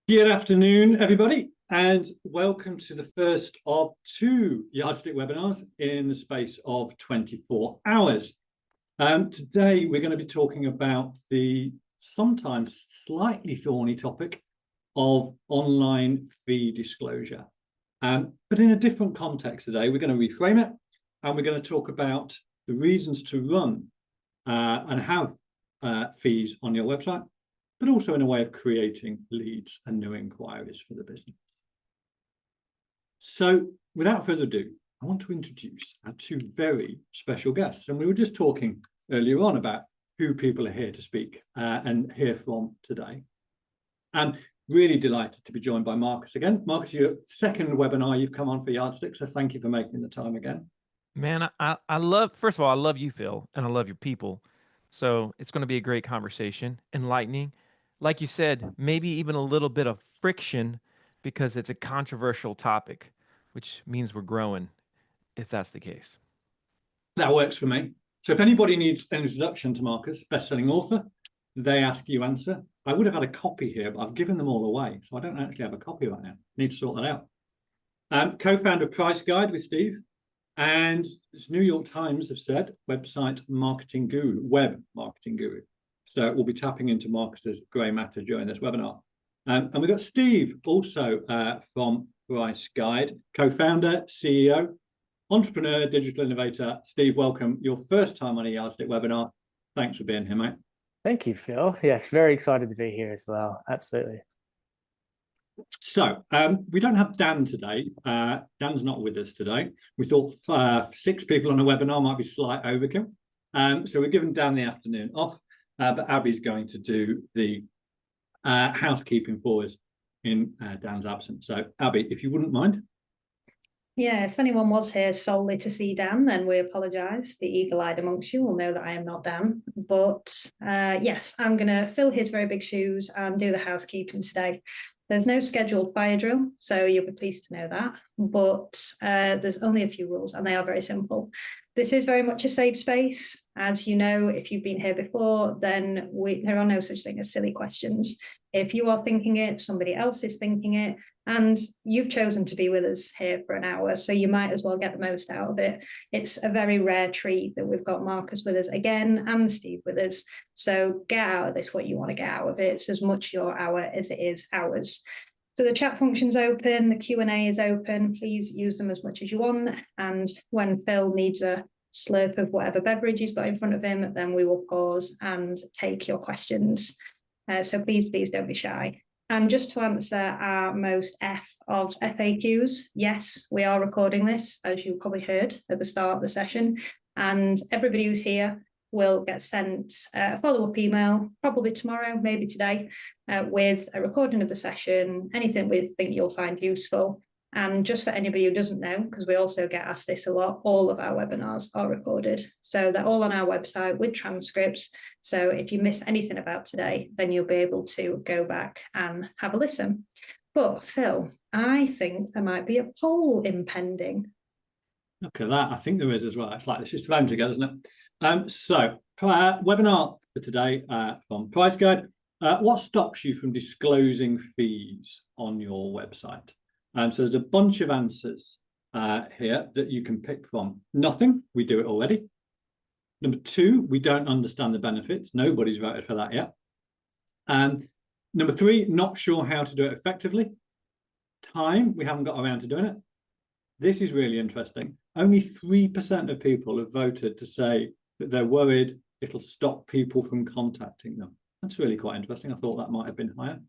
Good afternoon, everybody, and welcome to the first of two Yardstick webinars in the space of 24 hours. Today, we're going to be talking about the sometimes slightly thorny topic of online fee disclosure. But in a different context today, we're going to reframe it, and we're going to talk about the reasons to run and have fees on your website, but also in a way of creating leads and new inquiries for the business. So without further ado, I want to introduce our two very special guests. And we were just talking earlier on about who people are here to speak and hear from today. And really delighted to be joined by Marcus again. Marcus, your second webinar you've come on for Yardstick, so thank you for making the time again. Man, I love, first of all, I love you, Phil, and I love your people. So it's going to be a great conversation, enlightening. Like you said, maybe even a little bit of friction because it's a controversial topic, which means we're growing, if that's the case. That works for me. So if anybody needs an introduction to Marcus, best-selling author, they ask, you answer. I would have had a copy here, but I've given them all away, so I don't actually have a copy right now. Need to sort that out. Co-founder of Price Guide with Steve. And as New York Times have said, website marketing guru, web marketing guru. So we'll be tapping into Marcus's grey matter during this webinar. And we've got Steve, also from Price Guide, co-founder, CEO, entrepreneur, digital innovator. Steve, welcome. Your first time on a Yardstick webinar. Thanks for being here, mate. Thank you, Phil. Yes, very excited to be here as well. Absolutely. So we don't have Dan today. Dan's not with us today. We thought 6 people on a webinar might be slight overkill. So we're giving Dan the afternoon off, but Abby's going to do the housekeeping for us in Dan's absence. So Abby, if you wouldn't mind. Yeah, if anyone was here solely to see Dan, then we apologise. The eagle-eyed amongst you will know that I am not Dan. But yes, I'm going to fill his very big shoes and do the housekeeping today. There's no scheduled fire drill, so you'll be pleased to know that. But there's only a few rules, and they are very simple. This is very much a safe space. As you know, if you've been here before, then there are no such thing as silly questions. If you are thinking it, somebody else is thinking it, and you've chosen to be with us here for an hour, so you might as well get the most out of it. It's a very rare treat that we've got Marcus with us again and Steve with us. So get out of this what you want to get out of it. It's as much your hour as it is ours. So the chat function's open, the Q&A is open. Please use them as much as you want. And when Phil needs a slurp of whatever beverage he's got in front of him, then we will pause and take your questions. So please don't be shy. And just to answer our most F of FAQs, yes, we are recording this, as you probably heard at the start of the session. And everybody who's here will get sent a follow-up email, probably tomorrow, maybe today, with a recording of the session, anything we think you'll find useful. And just for anybody who doesn't know, because we also get asked this a lot, all of our webinars are recorded. So they're all on our website with transcripts. So if you miss anything about today, then you'll be able to go back and have a listen. But Phil, I think there might be a poll impending. Look at that. I think there is as well. It's like this is thrown together, isn't it? So webinar for today from Price Guide. What stops you from disclosing fees on your website? So there's a bunch of answers here that you can pick from. Nothing, we do it already. Number 2, we don't understand the benefits. Nobody's voted for that yet. And number 3, not sure how to do it effectively. Time, we haven't got around to doing it. This is really interesting. Only 3% of people have voted to say that they're worried it'll stop people from contacting them. That's really quite interesting. I thought that might have been higher.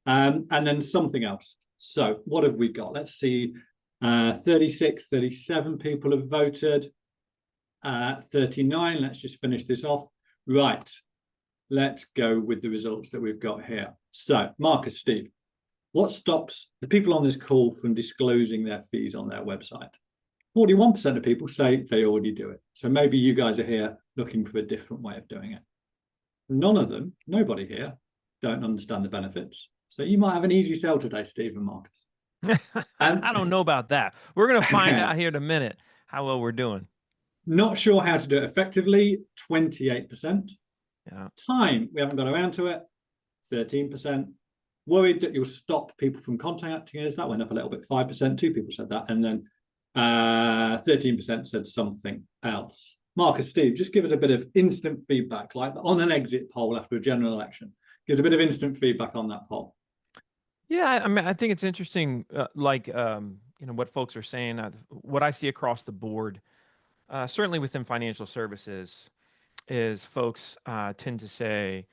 And then something else. So what have we got? Let's see. 36, 37 people have voted. 39. Let's just finish this off. Right. Let's go with the results that we've got here. So Marcus, Steve, what stops the people on this call from disclosing their fees on their website? 41% of people say they already do it. So maybe you guys are here looking for a different way of doing it. None of them, nobody here, don't understand the benefits. So you might have an easy sell today, Steve and Marcus. I don't know about that. We're going to find out here in a minute how well we're doing. Not sure how to do it effectively, 28%. Yeah. Time, we haven't got around to it, 13%. Worried that you'll stop people from contacting us. That went up a little bit, 5%. 2 people said that, and then 13% said something else. Marcus, Steve, just give us a bit of instant feedback, like on an exit poll after a general election. Give us a bit of instant feedback on that poll. Yeah, I mean, I think it's interesting, what folks are saying. What I see across the board, certainly within financial services, is folks tend to say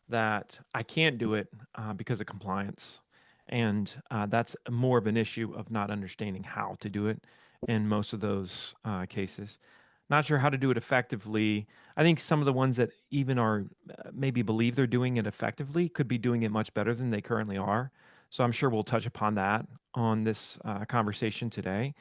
that I can't do it because of compliance. And that's more of an issue of not understanding how to do it in most of those cases. Not sure how to do it effectively. I think some of the ones that even are maybe believe they're doing it effectively could be doing it much better than they currently are. So I'm sure we'll touch upon that on this conversation today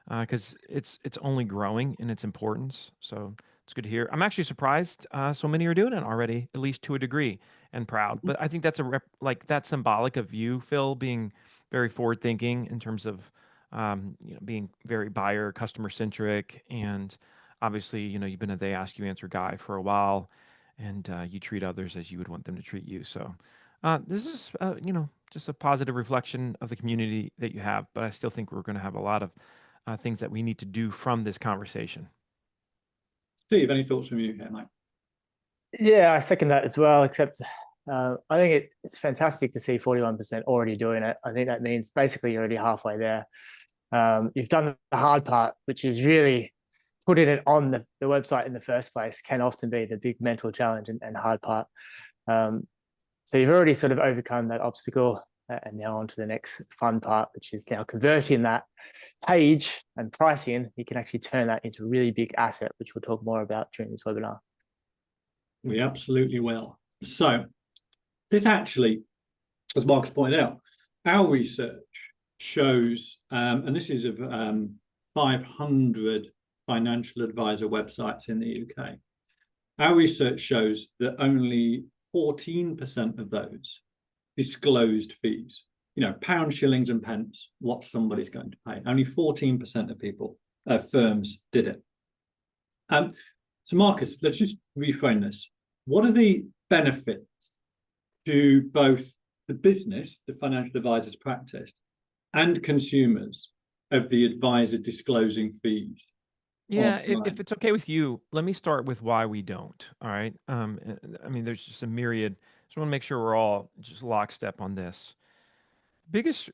because it's only growing in its importance. So it's good to hear. I'm actually surprised so many are doing it already, at least to a degree, and proud. But I think that's that's symbolic of you, Phil, being very forward thinking in terms of being very buyer customer centric, and obviously you've been a they ask you answer guy for a while, and you treat others as you would want them to treat you. So this is just a positive reflection of the community that you have. But I still think we're going to have a lot of things that we need to do from this conversation. Steve, any thoughts from you here, mate? Yeah, I second that as well, except I think it's fantastic to see 41% already doing it. I think that means basically you're already halfway there. You've done the hard part, which is really putting it on the website in the first place, can often be the big mental challenge and hard part. So you've already sort of overcome that obstacle, and now on to the next fun part, which is now converting that page and pricing. You can actually turn that into a really big asset, which we'll talk more about during this webinar. We absolutely will. So this actually, as Marcus pointed out, our research shows, and this is of 500 financial advisor websites in the UK. Our research shows that only 14% of those disclosed fees, pounds, shillings, and pence, what somebody's going to pay. Only 14% of people, firms did it. So Marcus, let's just reframe this. What are the benefits to both the business, the financial advisor's practice, and consumers of the advisor disclosing fees? Yeah, if it's okay with you, let me start with why we don't. All right. I mean, there's just a myriad. Just want to make sure we're all just lockstep on this. Biggest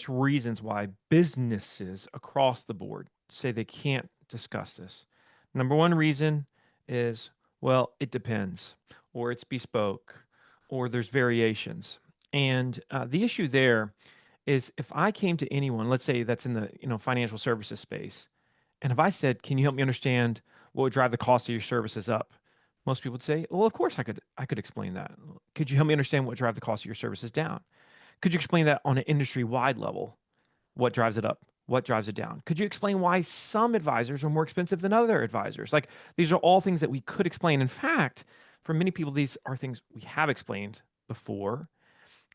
reasons why businesses across the board say they can't discuss this. Number one reason is, well, it depends, or it's bespoke, or there's variations. And the issue there is if I came to anyone, let's say that's in the financial services space, and if I said, "Can you help me understand what would drive the cost of your services up?" Most people would say, "Well, of course I could explain that." "Could you help me understand what would drive the cost of your services down?" "Could you explain that on an industry-wide level? What drives it up? What drives it down? Could you explain why some advisors are more expensive than other advisors?" Like, these are all things that we could explain. In fact, for many people, these are things we have explained before.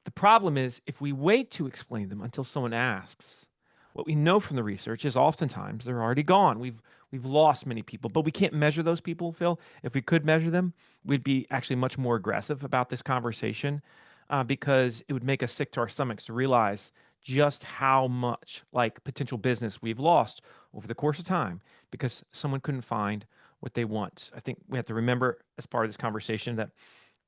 The problem is if we wait to explain them until someone asks, what we know from the research is oftentimes they're already gone. We've lost many people, but we can't measure those people, Phil. If we could measure them, we'd be actually much more aggressive about this conversation because it would make us sick to our stomachs to realize just how much potential business we've lost over the course of time because someone couldn't find what they want. I think we have to remember as part of this conversation that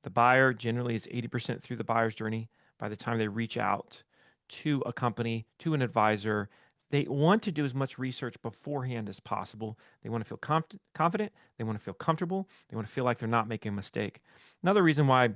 the buyer generally is 80% through the buyer's journey by the time they reach out to a company, to an advisor. They want to do as much research beforehand as possible. They want to feel confident. They want to feel comfortable. They want to feel like they're not making a mistake. Another reason why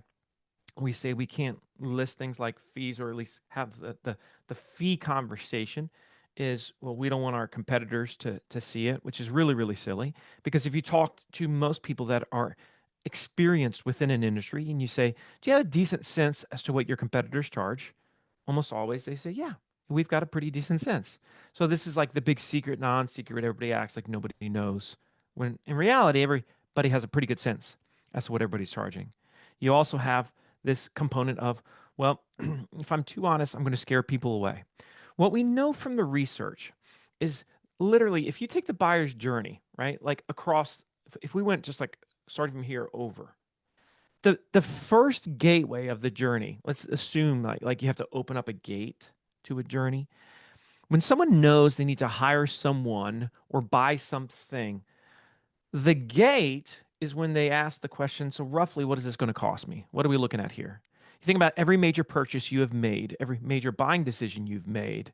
we say we can't list things like fees, or at least have the fee conversation, is, well, we don't want our competitors to see it, which is really, really silly. Because if you talk to most people that are experienced within an industry and you say, "Do you have a decent sense as to what your competitors charge?" Almost always they say, "Yeah, we've got a pretty decent sense." So this is like the big secret, non-secret. Everybody acts like nobody knows, when in reality, everybody has a pretty good sense as to what everybody's charging. You also have this component of, well, if I'm too honest, I'm going to scare people away. What we know from the research is literally, if you take the buyer's journey, right, like across, if we went just like starting from here over, The first gateway of the journey, let's assume like you have to open up a gate to a journey. When someone knows they need to hire someone or buy something, the gate is when they ask the question, so roughly, what is this going to cost me? What are we looking at here? You think about every major purchase you have made, every major buying decision you've made.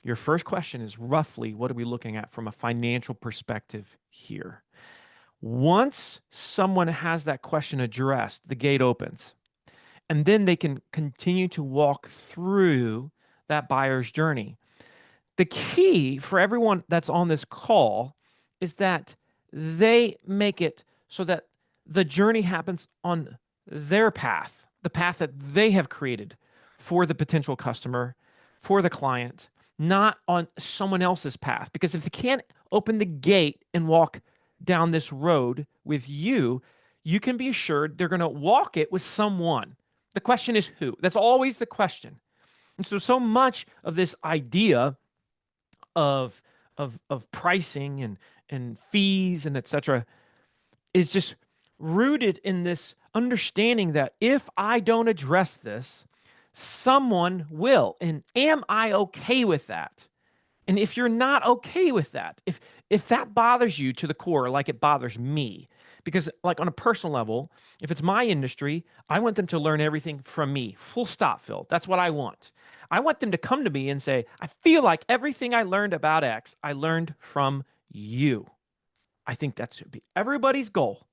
Your first question is roughly, what are we looking at from a financial perspective here? Once someone has that question addressed, the gate opens. And then they can continue to walk through that buyer's journey. The key for everyone that's on this call is that they make it so that the journey happens on their path, the path that they have created for the potential customer, for the client, not on someone else's path. Because if they can't open the gate and walk down this road with you, you can be assured they're going to walk it with someone. The question is who? That's always the question. And so much of this idea of pricing and fees and etc. is just rooted in this understanding that if I don't address this, someone will. And am I okay with that? And if you're not okay with that, if that bothers you to the core, like it bothers me, because like on a personal level, if it's my industry, I want them to learn everything from me. Full stop, Phil. That's what I want. I want them to come to me and say, I feel like everything I learned about X, I learned from you. I think that should be everybody's goal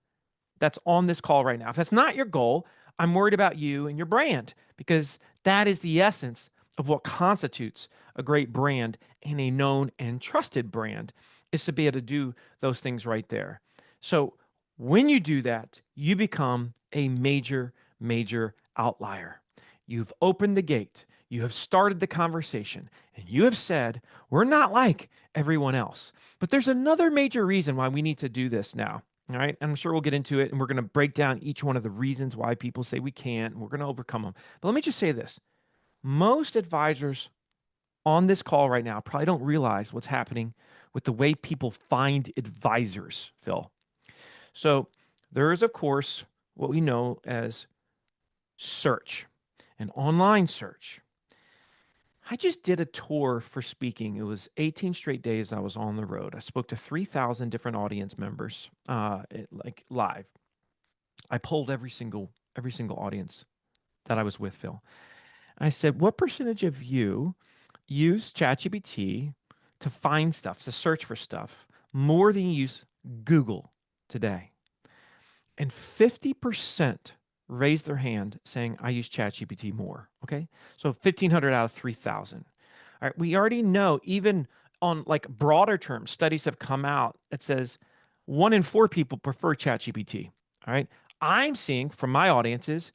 that's on this call right now. If that's not your goal, I'm worried about you and your brand, because that is the essence of what constitutes a great brand and a known and trusted brand, is to be able to do those things right there. So when you do that, you become a major, major outlier. You've opened the gate. You have started the conversation, and you have said, we're not like everyone else. But there's another major reason why we need to do this now. All right. And I'm sure we'll get into it, and we're going to break down each one of the reasons why people say we can't, and we're going to overcome them. But let me just say this. Most advisors on this call right now probably don't realize what's happening with the way people find advisors, Phil. So there is, of course, what we know as search and online search. I just did a tour for speaking. It was 18 straight days I was on the road. I spoke to 3,000 different audience members, like live. I polled every single audience that I was with, Phil. I said, what percentage of you use ChatGPT to find stuff, to search for stuff, more than you use Google today? And 50% raised their hand saying, I use ChatGPT more. Okay. So 1,500 out of 3,000. All right. We already know, even on like broader terms, studies have come out that says 1 in 4 people prefer ChatGPT. All right. I'm seeing from my audiences,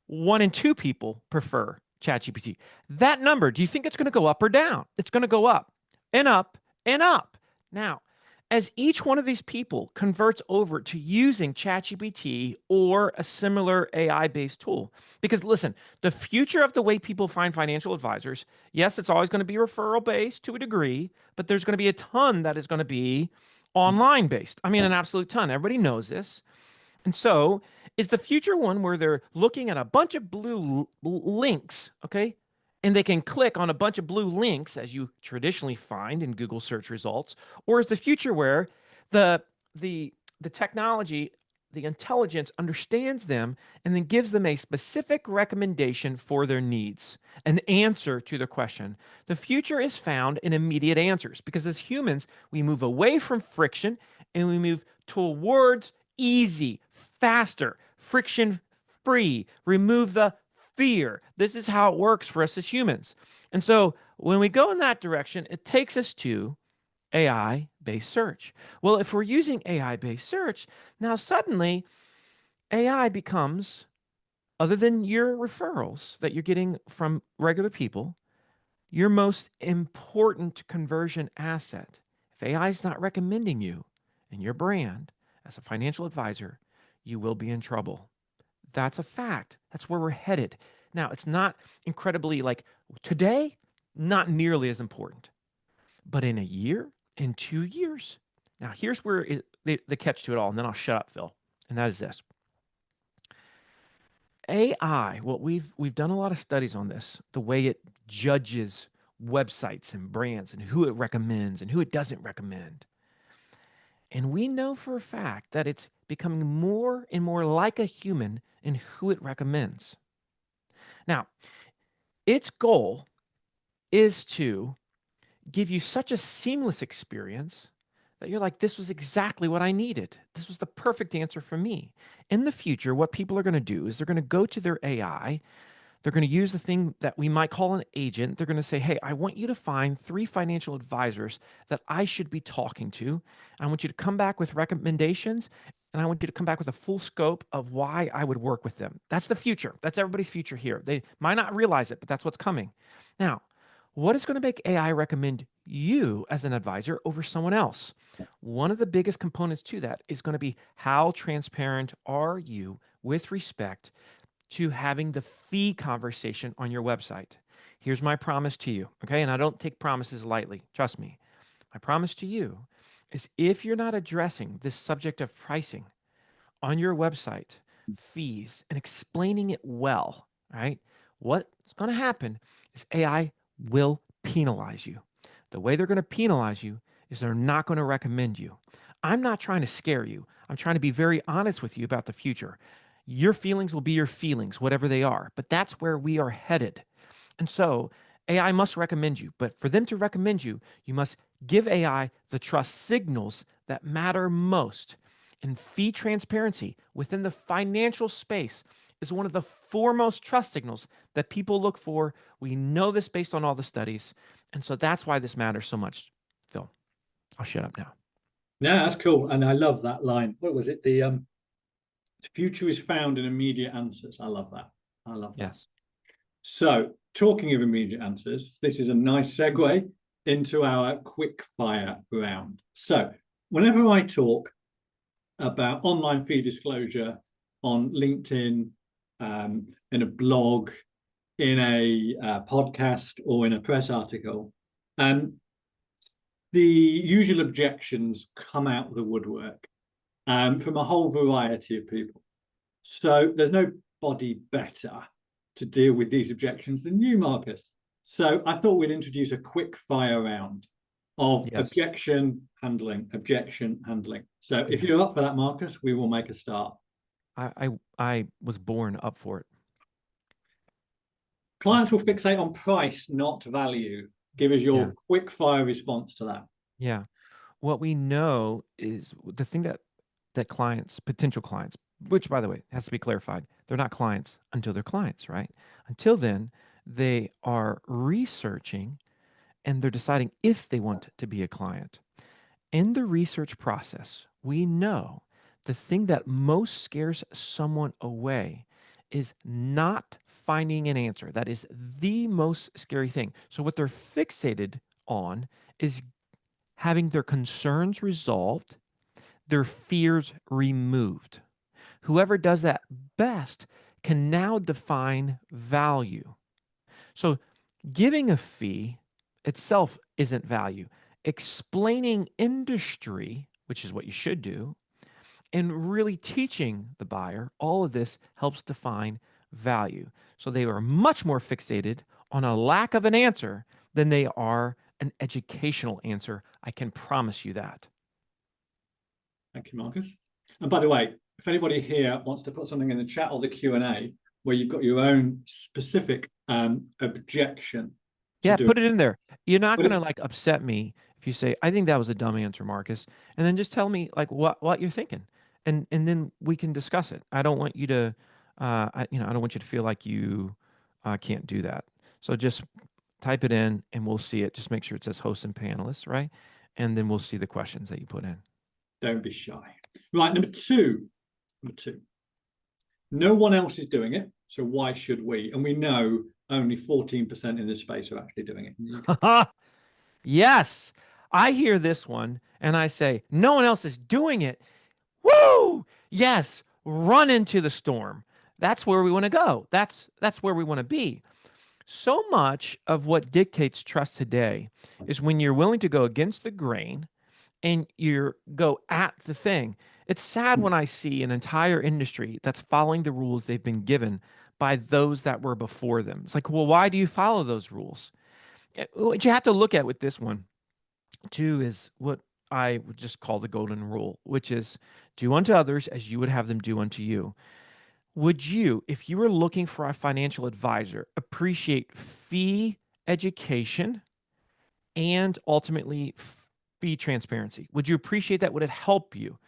1 in 2 people prefer ChatGPT. That number, do you think it's going to go up or down? It's going to go up and up and up. Now, as each one of these people converts over to using ChatGPT or a similar AI-based tool, because listen, the future of the way people find financial advisors, yes, it's always going to be referral-based to a degree, but there's going to be a ton that is going to be online-based. I mean, an absolute ton. Everybody knows this. And so is the future one where they're looking at a bunch of blue links, okay? And they can click on a bunch of blue links, as you traditionally find in Google search results? Or is the future where the technology, the intelligence understands them and then gives them a specific recommendation for their needs, an answer to their question? The future is found in immediate answers, because as humans, we move away from friction and we move towards easy, faster, friction-free, remove the fear. This is how it works for us as humans. And so when we go in that direction, it takes us to AI-based search. Well, if we're using AI-based search, now suddenly AI becomes, other than your referrals that you're getting from regular people, your most important conversion asset. If AI is not recommending you and your brand as a financial advisor, you will be in trouble. That's a fact. That's where we're headed. Now, it's not incredibly like today, not nearly as important. But in a year, in 2 years, now here's where the catch to it all, and then I'll shut up, Phil. And that is this. AI, well, we've done a lot of studies on this, the way it judges websites and brands and who it recommends and who it doesn't recommend. And we know for a fact that it's becoming more and more like a human in who it recommends. Now, its goal is to give you such a seamless experience that you're like, this was exactly what I needed. This was the perfect answer for me. In the future, what people are going to do is they're going to go to their AI. They're going to use the thing that we might call an agent. They're going to say, hey, I want you to find 3 financial advisors that I should be talking to. I want you to come back with recommendations, and I want you to come back with a full scope of why I would work with them. That's the future. That's everybody's future here. They might not realize it, but that's what's coming. Now, what is going to make AI recommend you as an advisor over someone else? One of the biggest components to that is going to be how transparent are you with respect to having the fee conversation on your website. Here's my promise to you, okay? And I don't take promises lightly, trust me. My promise to you is if you're not addressing this subject of pricing on your website, fees, and explaining it well, right? What's going to happen is AI will penalize you. The way they're going to penalize you is they're not going to recommend you. I'm not trying to scare you. I'm trying to be very honest with you about the future. Your feelings will be your feelings, whatever they are, but that's where we are headed. And so AI must recommend you, but for them to recommend you, you must give AI the trust signals that matter most. And fee transparency within the financial space is one of the foremost trust signals that people look for. We know this based on all the studies. And so that's why this matters so much, Phil. I'll shut up now. Yeah, that's cool. And I love that line. What was it? The future is found in immediate answers. I love that. I love that. Yes. So talking of immediate answers, this is a nice segue into our quick fire round. So whenever I talk about online fee disclosure on LinkedIn, in a blog, in a podcast, or in a press article, the usual objections come out of the woodwork from a whole variety of people. So there's nobody better to deal with these objections than you, Marcus. So I thought we'd introduce a quick fire round of objection handling. So if you're up for that, Marcus, we will make a start. I was born up for it. Clients will fixate on price, not value. Give us your quick fire response to that. Yeah. What we know is the thing that clients, potential clients, which by the way has to be clarified, they're not clients until they're clients, right? Until then, they are researching and they're deciding if they want to be a client. In the research process, we know the thing that most scares someone away is not finding an answer. That is the most scary thing. So what they're fixated on is having their concerns resolved, their fears removed. Whoever does that best can now define value. So giving a fee itself isn't value. Explaining industry, which is what you should do, and really teaching the buyer, all of this helps define value. So they are much more fixated on a lack of an answer than they are an educational answer. I can promise you that. Thank you, Marcus. And by the way, if anybody here wants to put something in the chat or the Q&A where you've got your own specific objection. Put it in there. You're not going to like upset me if you say, I think that was a dumb answer, Marcus. And then just tell me like what you're thinking. And then we can discuss it. I don't want you to, I don't want you to feel like you can't do that. So just type it in and we'll see it. Just make sure it says hosts and panelists, right? And then we'll see the questions that you put in. Don't be shy. Right, number two. No one else is doing it, so why should we? And we know only 14% in this space are actually doing it. Yes, I hear this one and I say, no one else is doing it. Woo! Yes, run into the storm. That's where we want to go. That's where we want to be. So much of what dictates trust today is when you're willing to go against the grain and you go at the thing. It's sad when I see an entire industry that's following the rules they've been given by those that were before them. It's like, well, why do you follow those rules? What you have to look at with this one, too, is what I would just call the golden rule, which is do unto others as you would have them do unto you. Would you, if you were looking for a financial advisor, appreciate fee education and ultimately fee transparency? Would you appreciate that? Would it help you?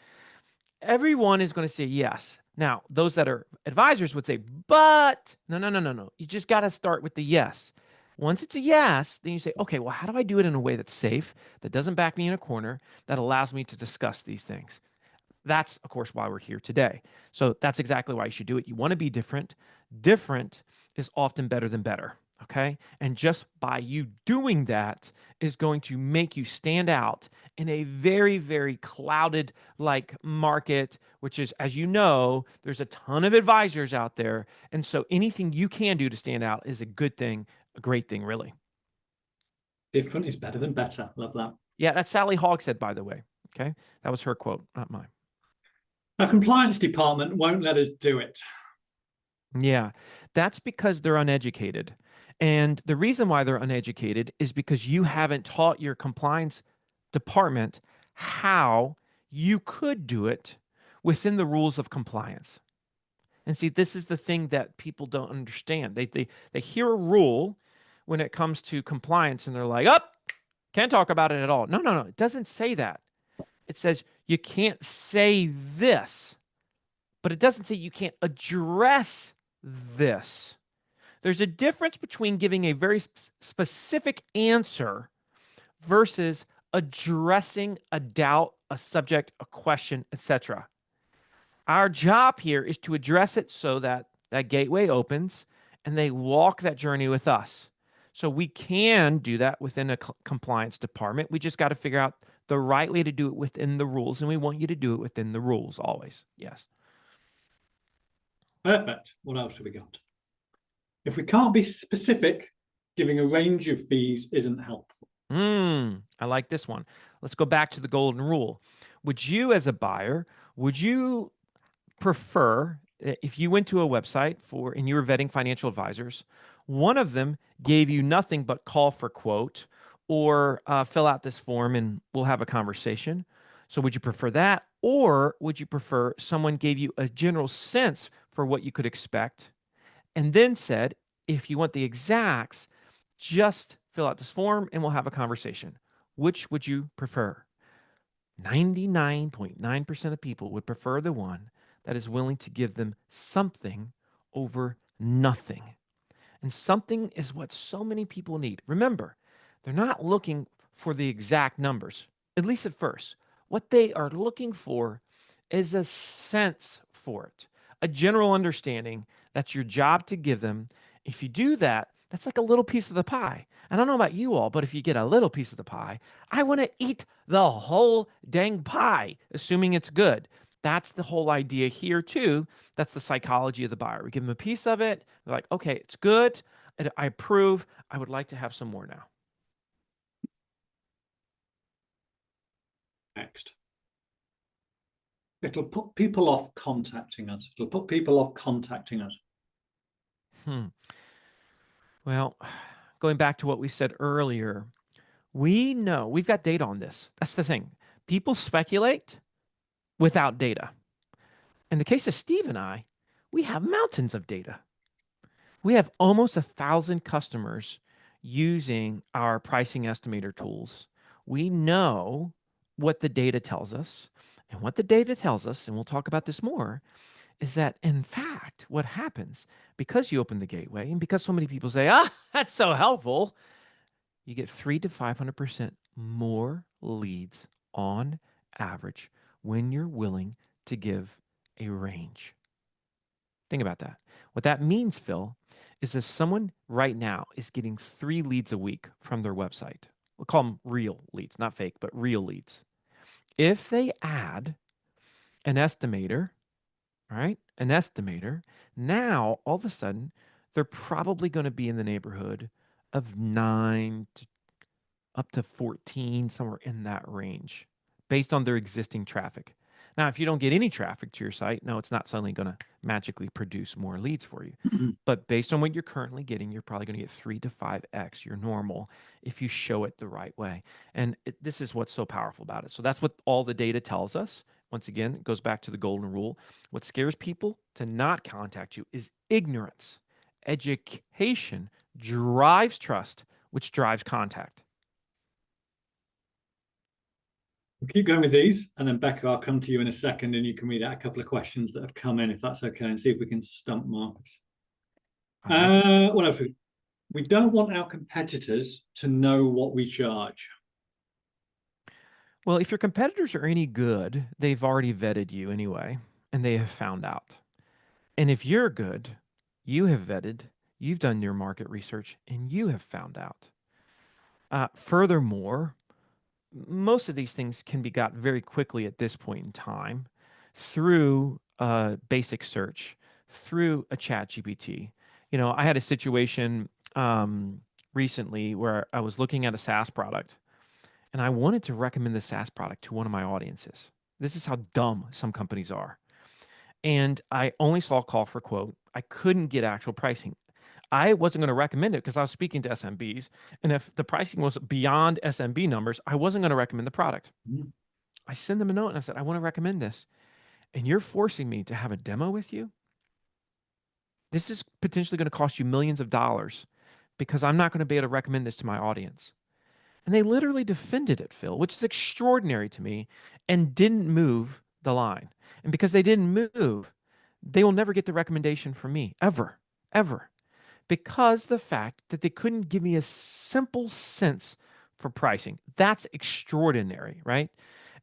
Everyone is going to say yes. Now, those that are advisors would say, but no. You just got to start with the yes. Once it's a yes, then you say, okay, well, how do I do it in a way that's safe, that doesn't back me in a corner, that allows me to discuss these things? That's, of course, why we're here today. So that's exactly why you should do it. You want to be different. Different is often better than better. Okay. And just by you doing that is going to make you stand out in a very, very clouded like market, which is, as you know, there's a ton of advisors out there. And so anything you can do to stand out is a good thing, a great thing, really. Different is better than better. Love that. Yeah. That's Sally Hogg said, by the way. Okay. That was her quote, not mine. Our compliance department won't let us do it. Yeah, that's because they're uneducated. And the reason why they're uneducated is because you haven't taught your compliance department how you could do it within the rules of compliance. And see, this is the thing that people don't understand. They hear a rule when it comes to compliance and they're like, oh, can't talk about it at all. No. It doesn't say that. It says you can't say this, but it doesn't say you can't address this. There's a difference between giving a very specific answer versus addressing a doubt, a subject, a question, etc. Our job here is to address it so that that gateway opens and they walk that journey with us. So we can do that within a compliance department. We just got to figure out the right way to do it within the rules, and we want you to do it within the rules always. Yes. Perfect. What else have we got? If we can't be specific, giving a range of fees isn't helpful. I like this one. Let's go back to the golden rule. Would you, as a buyer, would you prefer, if you went to a website and you were vetting financial advisors, one of them gave you nothing but call for quote or fill out this form and we'll have a conversation? So would you prefer that? Or would you prefer someone gave you a general sense for what you could expect and then said, if you want the exacts, just fill out this form and we'll have a conversation? Which would you prefer? 99.9% of people would prefer the one that is willing to give them something over nothing. And something is what so many people need. Remember, they're not looking for the exact numbers, at least at first. What they are looking for is a sense for it, a general understanding. That's your job to give them. If you do that, that's like a little piece of the pie. I don't know about you all, but if you get a little piece of the pie, I want to eat the whole dang pie, assuming it's good. That's the whole idea here, too. That's the psychology of the buyer. We give them a piece of it. They're like, okay, it's good. I approve. I would like to have some more now. Next. It'll put people off contacting us. It'll put people off contacting us. Well, going back to what we said earlier, we know we've got data on this. That's the thing. People speculate without data. In the case of Steve and I, we have mountains of data. We have almost 1,000 customers using our pricing estimator tools. We know what the data tells us. And what the data tells us, and we'll talk about this more, is that in fact, what happens because you open the gateway and because so many people say, that's so helpful, you get 300 to 500% more leads on average when you're willing to give a range. Think about that. What that means, Phil, is if someone right now is getting 3 leads a week from their website, we'll call them real leads, not fake, but real leads. If they add an estimator, right? An estimator, now all of a sudden, they're probably going to be in the neighborhood of 9 to up to 14, somewhere in that range, based on their existing traffic. Now, if you don't get any traffic to your site, no, it's not suddenly going to magically produce more leads for you. But based on what you're currently getting, you're probably going to get 3 to 5x your normal if you show it the right way. And this is what's so powerful about it. So that's what all the data tells us. Once again, it goes back to the golden rule. What scares people to not contact you is ignorance. Education drives trust, which drives contact. We'll keep going with these, and then Becca, I'll come to you in a second, and you can read out a couple of questions that have come in, if that's okay, and see if we can stump Marcus. What else? We don't want our competitors to know what we charge. Well, if your competitors are any good, they've already vetted you anyway, and they have found out. And if you're good, you have vetted, you've done your market research, and you have found out. Furthermore, most of these things can be got very quickly at this point in time through basic search, through a chat GPT. You know, I had a situation recently where I was looking at a SaaS product and I wanted to recommend the SaaS product to one of my audiences. This is how dumb some companies are. And I only saw a call for quote. I couldn't get actual pricing. I wasn't going to recommend it because I was speaking to SMBs. And if the pricing was beyond SMB numbers, I wasn't going to recommend the product. I sent them a note and I said, I want to recommend this. And you're forcing me to have a demo with you? This is potentially going to cost you millions of dollars because I'm not going to be able to recommend this to my audience. And they literally defended it, Phil, which is extraordinary to me, and didn't move the line. And because they didn't move, they will never get the recommendation from me, ever, ever. Because the fact that they couldn't give me a simple sense for pricing. That's extraordinary, right?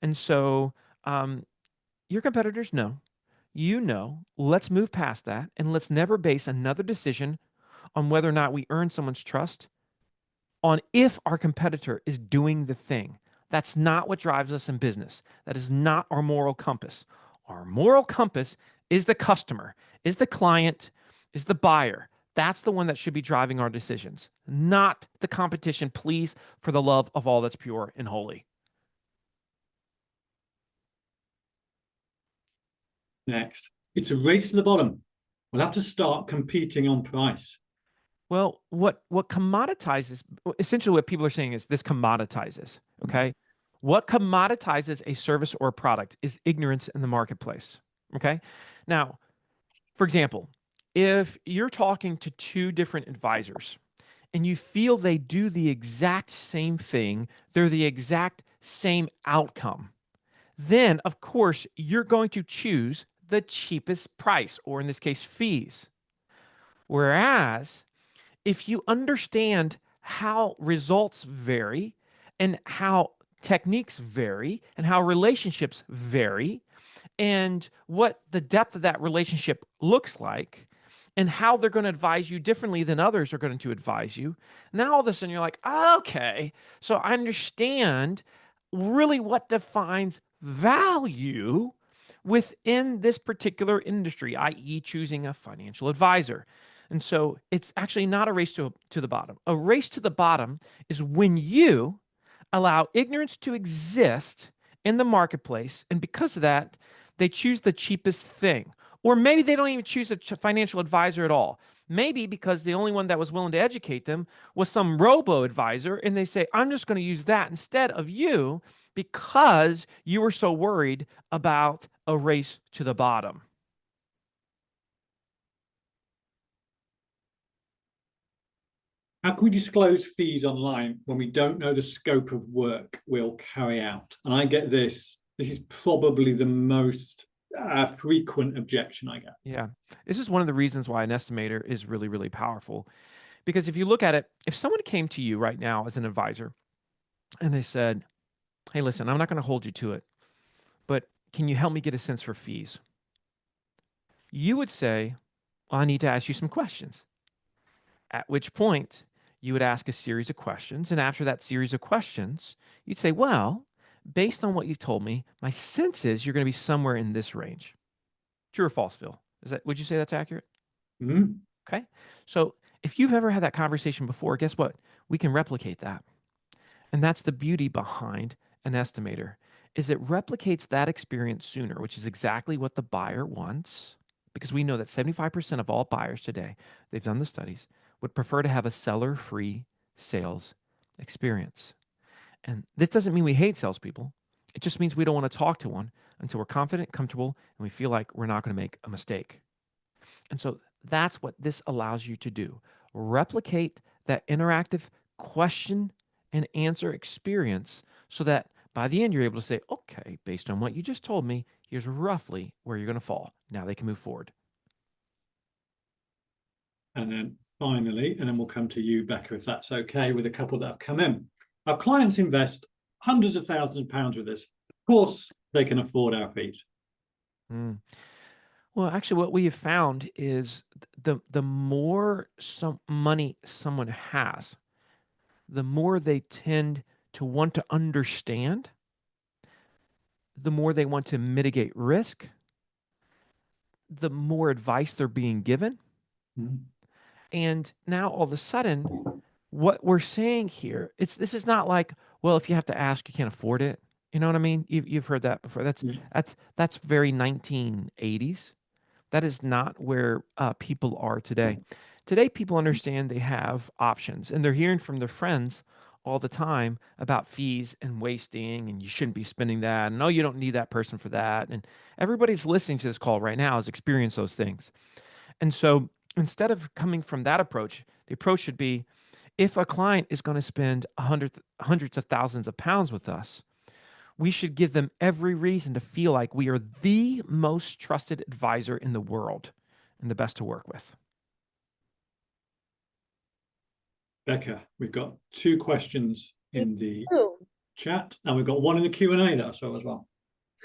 And so your competitors know, you know, let's move past that and let's never base another decision on whether or not we earn someone's trust on if our competitor is doing the thing. That's not what drives us in business. That is not our moral compass. Our moral compass is the customer, is the client, is the buyer. That's the one that should be driving our decisions, not the competition, please, for the love of all that's pure and holy. Next, it's a race to the bottom. We'll have to start competing on price. Well, what commoditizes, essentially what people are saying is this commoditizes, okay? What commoditizes a service or a product is ignorance in the marketplace, okay? Now, for example, if you're talking to 2 different advisors and you feel they do the exact same thing, they're the exact same outcome, then of course you're going to choose the cheapest price, or in this case, fees. Whereas if you understand how results vary and how techniques vary and how relationships vary and what the depth of that relationship looks like and how they're going to advise you differently than others are going to advise you, now all of a sudden you're like, okay, so I understand really what defines value within this particular industry, i.e. choosing a financial advisor. And so it's actually not a race to the bottom. A race to the bottom is when you allow ignorance to exist in the marketplace, and because of that, they choose the cheapest thing. Or maybe they don't even choose a financial advisor at all. Maybe because the only one that was willing to educate them was some robo-advisor, and they say, I'm just going to use that instead of you because you were so worried about a race to the bottom. How can we disclose fees online when we don't know the scope of work we'll carry out? And I get this. This is probably the most frequent objection I get. Yeah. This is one of the reasons why an estimator is really, really powerful. Because if you look at it, if someone came to you right now as an advisor and they said, hey, listen, I'm not going to hold you to it, but can you help me get a sense for fees? You would say, well, I need to ask you some questions. At which point you would ask a series of questions. And after that series of questions, you'd say, well, based on what you've told me, my sense is you're going to be somewhere in this range. True or false, Phil? Would you say that's accurate? Mm-hmm. Okay. So if you've ever had that conversation before, guess what? We can replicate that. And that's the beauty behind an estimator, is it replicates that experience sooner, which is exactly what the buyer wants, because we know that 75% of all buyers today, they've done the studies, would prefer to have a seller-free sales experience. And this doesn't mean we hate salespeople. It just means we don't want to talk to one until we're confident, comfortable, and we feel like we're not going to make a mistake. And so that's what this allows you to do. Replicate that interactive question and answer experience so that by the end, you're able to say, okay, based on what you just told me, here's roughly where you're going to fall. Now they can move forward. And then finally, and then we'll come to you, Becca, if that's okay, with a couple that have come in. Our clients invest hundreds of thousands of pounds with us. Of course, they can afford our fees. Mm. Well, actually, what we have found is the more money someone has, the more they tend to want to understand, the more they want to mitigate risk, the more advice they're being given. Mm. And now all of a sudden, what we're saying here, this is not like, well, if you have to ask, you can't afford it. You know what I mean? You've heard that before. That's very 1980s. That is not where people are today. Today, people understand they have options, and they're hearing from their friends all the time about fees and wasting, and you shouldn't be spending that, and no, you don't need that person for that. And everybody's listening to this call right now has experienced those things. And so instead of coming from that approach, the approach should be, if a client is going to spend hundreds of thousands of pounds with us, we should give them every reason to feel like we are the most trusted advisor in the world and the best to work with. Becca, we've got 2 questions in the chat, and we've got one in the Q&A that I saw as well.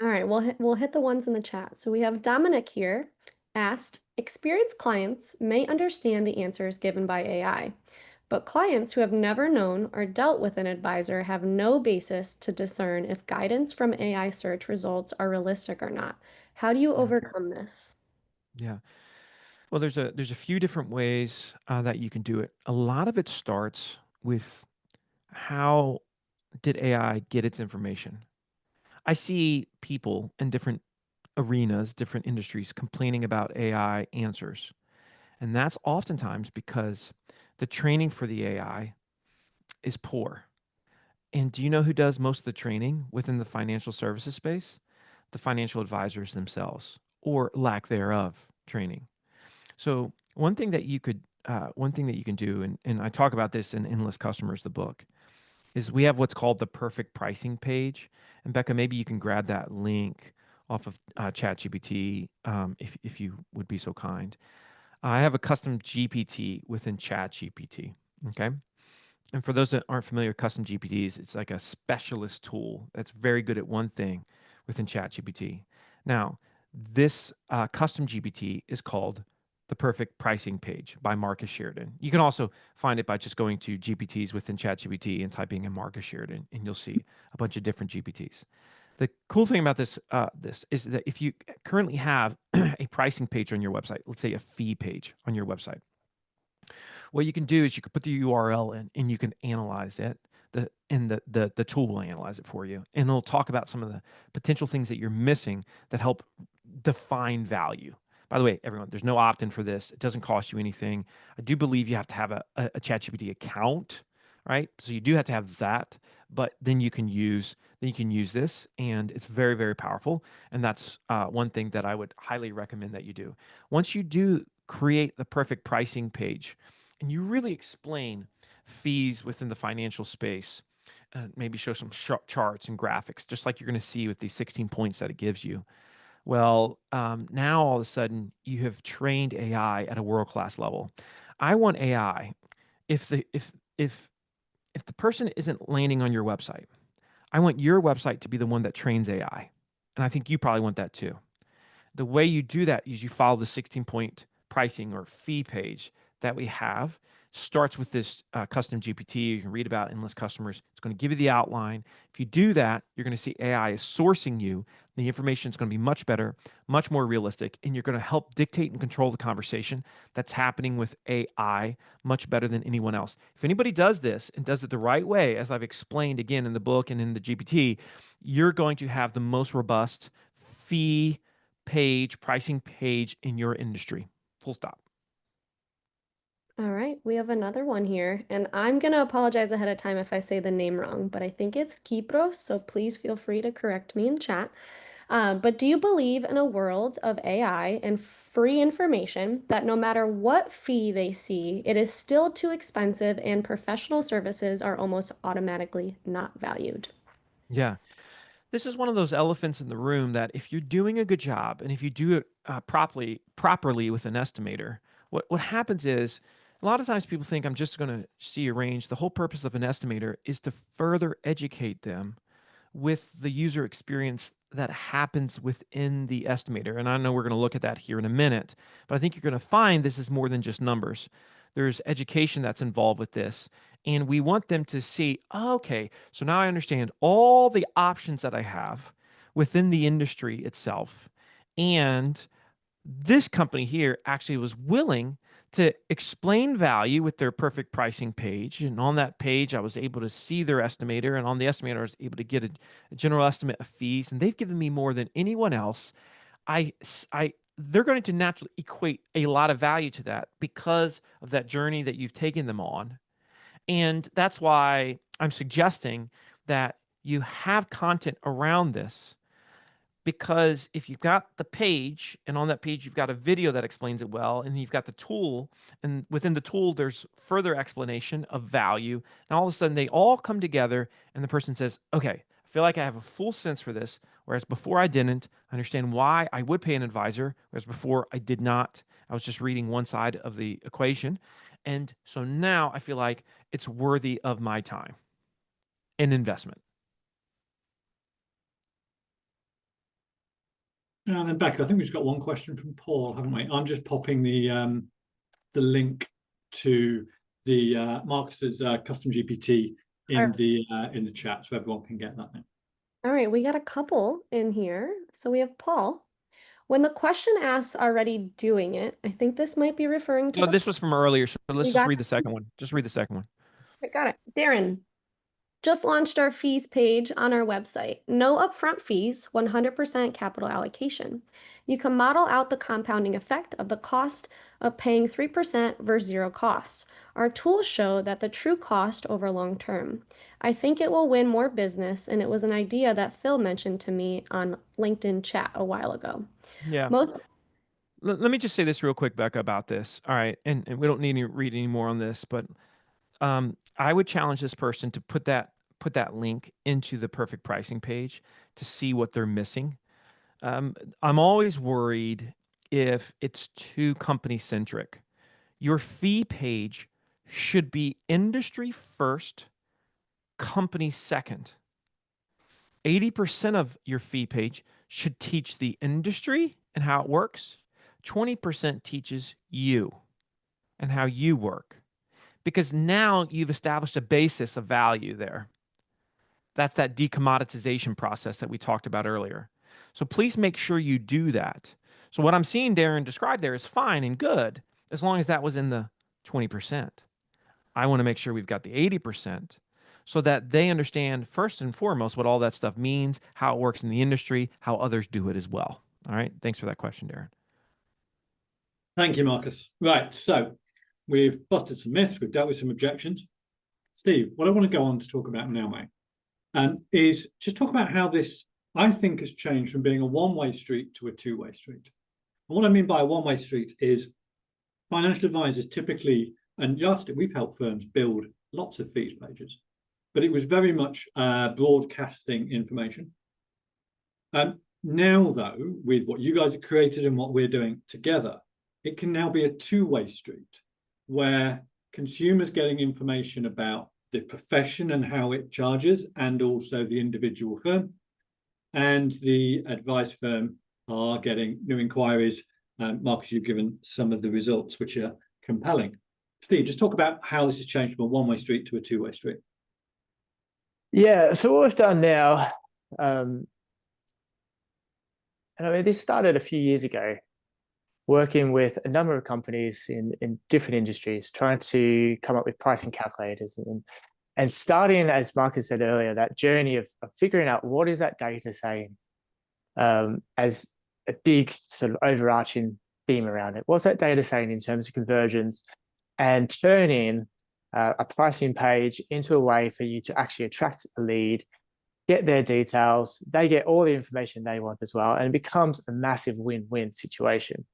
All right, we'll hit the ones in the chat. So we have Dominic here asked, experienced clients may understand the answers given by AI, but clients who have never known or dealt with an advisor have no basis to discern if guidance from AI search results are realistic or not. How do you overcome this? Yeah. Well, there's a few different ways that you can do it. A lot of it starts with, how did AI get its information? I see people in different arenas, different industries complaining about AI answers. And that's oftentimes because the training for the AI is poor. And do you know who does most of the training within the financial services space? The financial advisors themselves, or lack thereof training. So one thing that you can do, and I talk about this in Endless Customers, the book, is we have what's called the perfect pricing page. And Becca, maybe you can grab that link off of ChatGPT, if you would be so kind. I have a custom GPT within ChatGPT. Okay. And for those that aren't familiar with custom GPTs, it's like a specialist tool that's very good at one thing within ChatGPT. Now, this custom GPT is called The Perfect Pricing Page by Marcus Sheridan. You can also find it by just going to GPTs within ChatGPT and typing in Marcus Sheridan, and you'll see a bunch of different GPTs. The cool thing about this is that if you currently have a pricing page on your website, let's say a fee page on your website, what you can do is you can put the URL in and you can analyze it. The tool will analyze it for you, and it'll talk about some of the potential things that you're missing that help define value. By the way, everyone, there's no opt-in for this. It doesn't cost you anything. I do believe you have to have a ChatGPT account, right? So you do have to have that, but then you can use this, and it's very, very powerful. And that's one thing that I would highly recommend that you do. Once you do create the perfect pricing page, and you really explain fees within the financial space, maybe show some charts and graphics, just like you're going to see with these 16 points that it gives you. Well, now all of a sudden you have trained AI at a world-class level. I want AI, if the person isn't landing on your website, I want your website to be the one that trains AI. And I think you probably want that too. The way you do that is you follow the 16-point pricing or fee page that we have. starts with this custom GPT. You can read about endless customers. It's going to give you the outline. If you do that, you're going to see AI is sourcing you. The information is going to be much better, much more realistic, and you're going to help dictate and control the conversation that's happening with AI much better than anyone else. If anybody does this and does it the right way, as I've explained again in the book and in the GPT, you're going to have the most robust fee page, pricing page in your industry. Full stop. All right, we have another one here, and I'm going to apologize ahead of time if I say the name wrong, but I think it's Kipros, so please feel free to correct me in chat. But do you believe in a world of AI and free information that no matter what fee they see, it is still too expensive and professional services are almost automatically not valued? Yeah. This is one of those elephants in the room that if you're doing a good job and if you do it properly with an estimator, what happens is a lot of times people think I'm just going to see a range. The whole purpose of an estimator is to further educate them with the user experience that happens within the estimator. And I know we're going to look at that here in a minute, but I think you're going to find this is more than just numbers. There's education that's involved with this. And we want them to see, oh, okay, so now I understand all the options that I have within the industry itself. And this company here actually was willing to explain value with their perfect pricing page. And on that page, I was able to see their estimator. And on the estimator, I was able to get a general estimate of fees. And they've given me more than anyone else. They're going to naturally equate a lot of value to that because of that journey that you've taken them on. And that's why I'm suggesting that you have content around this. Because if you've got the page and on that page you've got a video that explains it well, and you've got the tool, and within the tool there's further explanation of value, and all of a sudden they all come together and the person says, okay, I feel like I have a full sense for this, whereas before I didn't. I understand why I would pay an advisor, whereas before I did not. I was just reading one side of the equation. And so now I feel like it's worthy of my time and investment. And then Becca, I think we've just got one question from Paul, haven't we? I'm just popping the link to the Marcus's custom GPT in the chat, so everyone can get that now. All right, we got a couple in here. So we have Paul. When the question asks already doing it, I think this might be referring to. No, this was from earlier, so let's You just got read the second one. Just read the second one. I got it. Darren, just launched our fees page on our website. No upfront fees, 100% capital allocation. You can model out the compounding effect of the cost of paying 3% versus zero costs. Our tools show that the true cost over long term. I think it will win more business, and it was an idea that Phil mentioned to me on LinkedIn chat a while ago. Yeah. Let me just say this real quick, Becca, about this. All right. And we don't need to read any more on this, but I would challenge this person to put that link into the perfect pricing page to see what they're missing. I'm always worried if it's too company centric. Your fee page should be industry first, company second. 80% of your fee page should teach the industry and how it works. 20% teaches you and how you work. Because now you've established a basis of value there. That's that decommoditization process that we talked about earlier. So please make sure you do that. So what I'm seeing Darren describe there is fine and good, as long as that was in the 20%. I want to make sure we've got the 80% so that they understand first and foremost what all that stuff means, how it works in the industry, how others do it as well. All right. Thanks for that question, Darren. Thank you, Marcus. Right. So we've busted some myths. We've dealt with some objections. Steve, what I want to go on to talk about now, mate, is just talk about how this, I think, has changed from being a one-way street to a two-way street. And what I mean by a one-way street is financial advisors typically, and we've helped firms build lots of fees pages, but it was very much broadcasting information. Now, though, with what you guys have created and what we're doing together, it can now be a two-way street where consumers getting information about the profession and how it charges, and also the individual firm, and the advice firm are getting new inquiries. Marcus, you've given some of the results which are compelling. Steve, just talk about how this has changed from a one-way street to a two-way street. Yeah, so what we've done now, and I mean, this started a few years ago, working with a number of companies in different industries, trying to come up with pricing calculators and starting, as Marcus said earlier, that journey of figuring out what is that data saying as a big sort of overarching theme around it. What's that data saying in terms of conversions, and turning a pricing page into a way for you to actually attract a lead, get their details, they get all the information they want as well, and it becomes a massive win-win situation.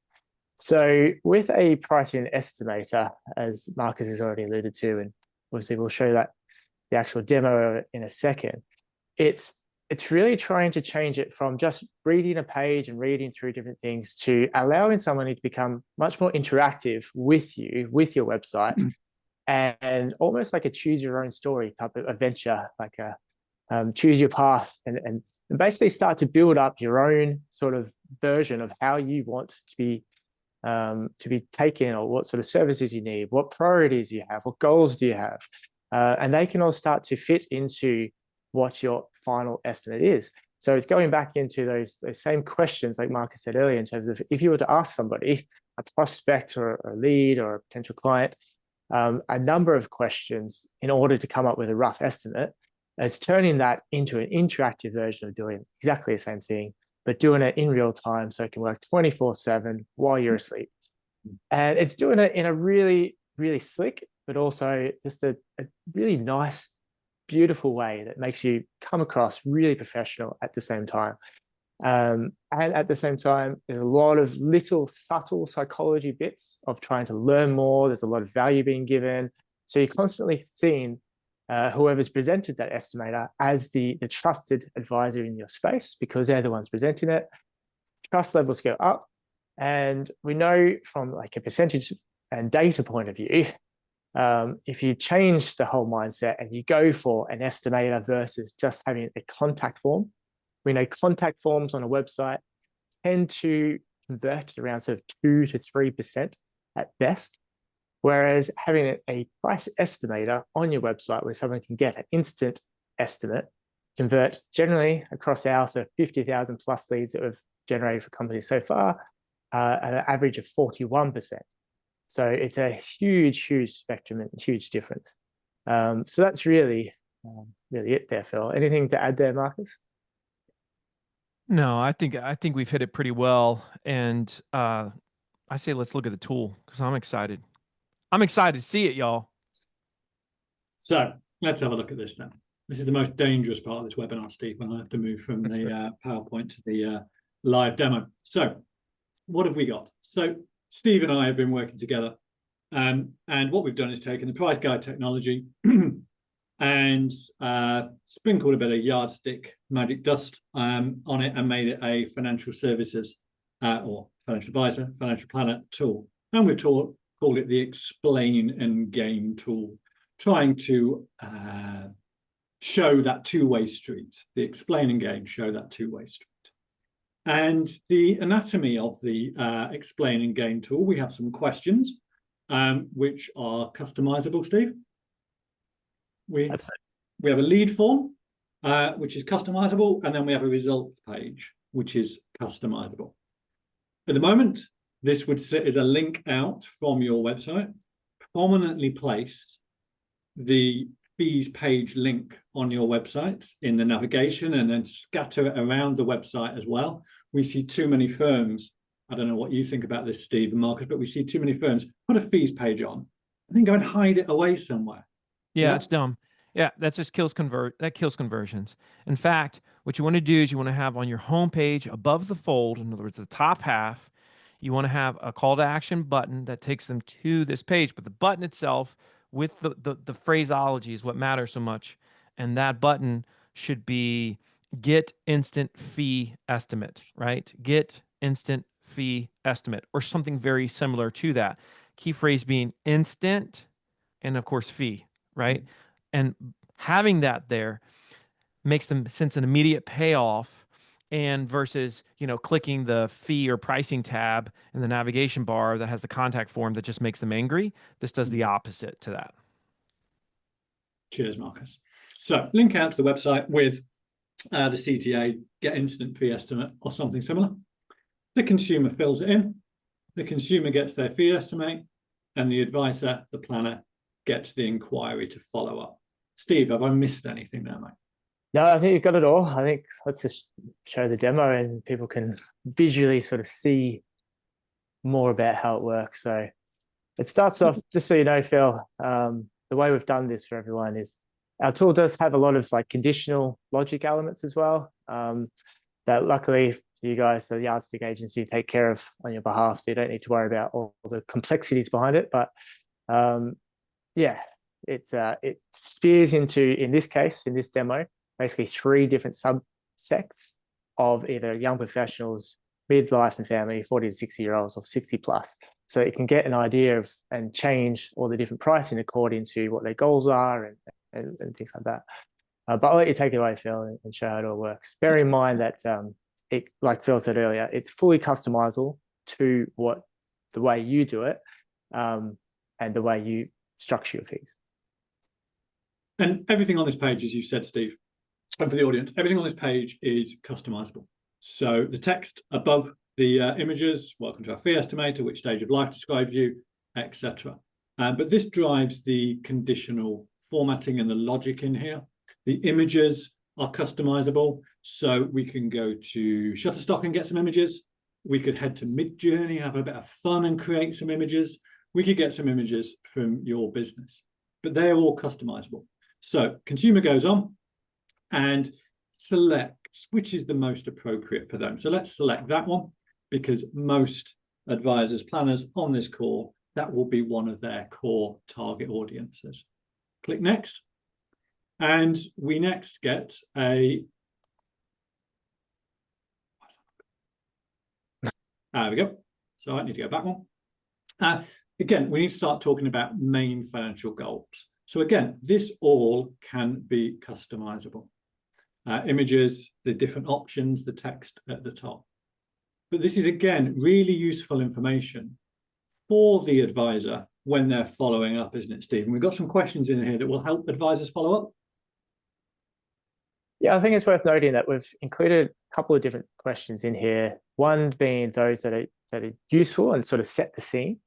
So with a pricing estimator, as Marcus has already alluded to, and obviously we'll show that the actual demo in a second, it's really trying to change it from just reading a page and reading through different things to allowing somebody to become much more interactive with you, with your website, and almost like a choose your own story type of adventure, like a choose your path, and basically start to build up your own sort of version of how you want to be taken, or what sort of services you need, what priorities you have, what goals do you have, and they can all start to fit into what your final estimate is. So it's going back into those same questions, like Marcus said earlier, in terms of if you were to ask somebody, a prospect or a lead or a potential client, a number of questions in order to come up with a rough estimate. It's turning that into an interactive version of doing exactly the same thing, but doing it in real time so it can work 24/7 while you're asleep. And it's doing it in a really, really slick, but also just a really nice, beautiful way that makes you come across really professional at the same time. And at the same time, there's a lot of little subtle psychology bits of trying to learn more. There's a lot of value being given. So you're constantly seeing whoever's presented that estimator as the trusted advisor in your space, because they're the ones presenting it. Trust levels go up. And we know from like a percentage and data point of view, if you change the whole mindset and you go for an estimator versus just having a contact form, we know contact forms on a website tend to convert at around sort of 2 to 3% at best. Whereas having a price estimator on your website where someone can get an instant estimate, convert generally across our sort of 50,000 plus leads that we've generated for companies so far, at an average of 41%. So it's a huge, huge spectrum and huge difference. So that's really it there, Phil. Anything to add there, Marcus? No, I think we've hit it pretty well. And I say let's look at the tool, because I'm excited. I'm excited to see it, y'all. So let's have a look at this now. This is the most dangerous part of this webinar, Steve, when I have to move from the PowerPoint to the live demo. So what have we got? So Steve and I have been working together, and what we've done is taken the price guide technology and sprinkled a bit of yardstick magic dust on it and made it a financial services or financial advisor, financial planner tool. And we've called it the explain and game tool, trying to show that two-way street, the explain and game, show that two-way street. And the anatomy of the explain and game tool, we have some questions which are customizable, Steve. We have a lead form, which is customizable, and then we have a results page, which is customizable. At the moment, this would sit as a link out from your website, prominently place the fees page link on your website in the navigation, and then scatter it around the website as well. We see too many firms, I don't know what you think about this, Steve and Marcus, but we see too many firms put a fees page on and then go and hide it away somewhere. Yeah, it's dumb. Yeah, that just kills conversions. In fact, what you want to do is you want to have on your home page above the fold, in other words, the top half, you want to have a call to action button that takes them to this page, but the button itself with the phraseology is what matters so much. And that button should be get instant fee estimate, right? Get instant fee estimate, or something very similar to that. Key phrase being instant and of course fee, right? And having that there makes them sense an immediate payoff and versus, clicking the fee or pricing tab in the navigation bar that has the contact form that just makes them angry. This does the opposite to that. Cheers, Marcus. So link out to the website with the CTA, get instant fee estimate or something similar. The consumer fills it in. The consumer gets their fee estimate, and the advisor, the planner, gets the inquiry to follow up. Steve, have I missed anything there, mate? No, I think you've got it all. I think let's just show the demo and people can visually sort of see more about how it works. So it starts off, just so you know, Phil, the way we've done this for everyone is our tool does have a lot of like conditional logic elements as well, that luckily for you guys, the yardstick agency, take care of on your behalf, so you don't need to worry about all the complexities behind it. But yeah, it spears into, in this case, in this demo, basically 3 different subsects of either young professionals, midlife and family, 40 to 60-year-olds, or 60 plus. So it can get an idea of and change all the different pricing according to what their goals are and things like that. But I'll let you take it away, Phil, and show how it all works. Bear in mind that it, like Phil said earlier, it's fully customizable to the way you do it, and the way you structure your fees. And everything on this page, as you said, Steve, and for the audience, everything on this page is customizable. So the text above the images, welcome to our fee estimator, which stage of life describes you, etc. But this drives the conditional formatting and the logic in here. The images are customizable, so we can go to Shutterstock and get some images. We could head to Midjourney, have a bit of fun and create some images. We could get some images from your business, but they're all customizable. So consumer goes on and selects which is the most appropriate for them. So let's select that one, because most advisors, planners on this call, that will be one of their core target audiences. Click next. And we next get a, there we go. So I need to go back one. Again, we need to start talking about main financial goals. So again, this all can be customizable. Images, the different options, the text at the top. But this is, again, really useful information for the advisor when they're following up, isn't it, Steve? And we've got some questions in here that will help advisors follow up. Yeah, I think it's worth noting that we've included a couple of different questions in here. One being those that are useful and sort of set the scene,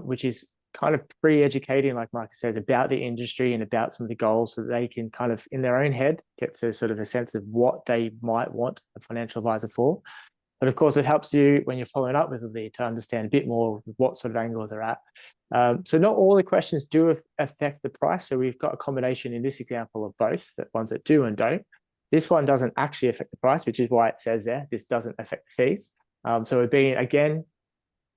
which is kind of pre-educating, like Marcus said, about the industry and about some of the goals, so that they can kind of, in their own head, get to sort of a sense of what they might want a financial advisor for. But of course, it helps you when you're following up with a lead to understand a bit more what sort of angle they're at. So not all the questions do affect the price. So we've got a combination in this example of both, that ones that do and don't. This one doesn't actually affect the price, which is why it says there, this doesn't affect the fees. So we're being, again,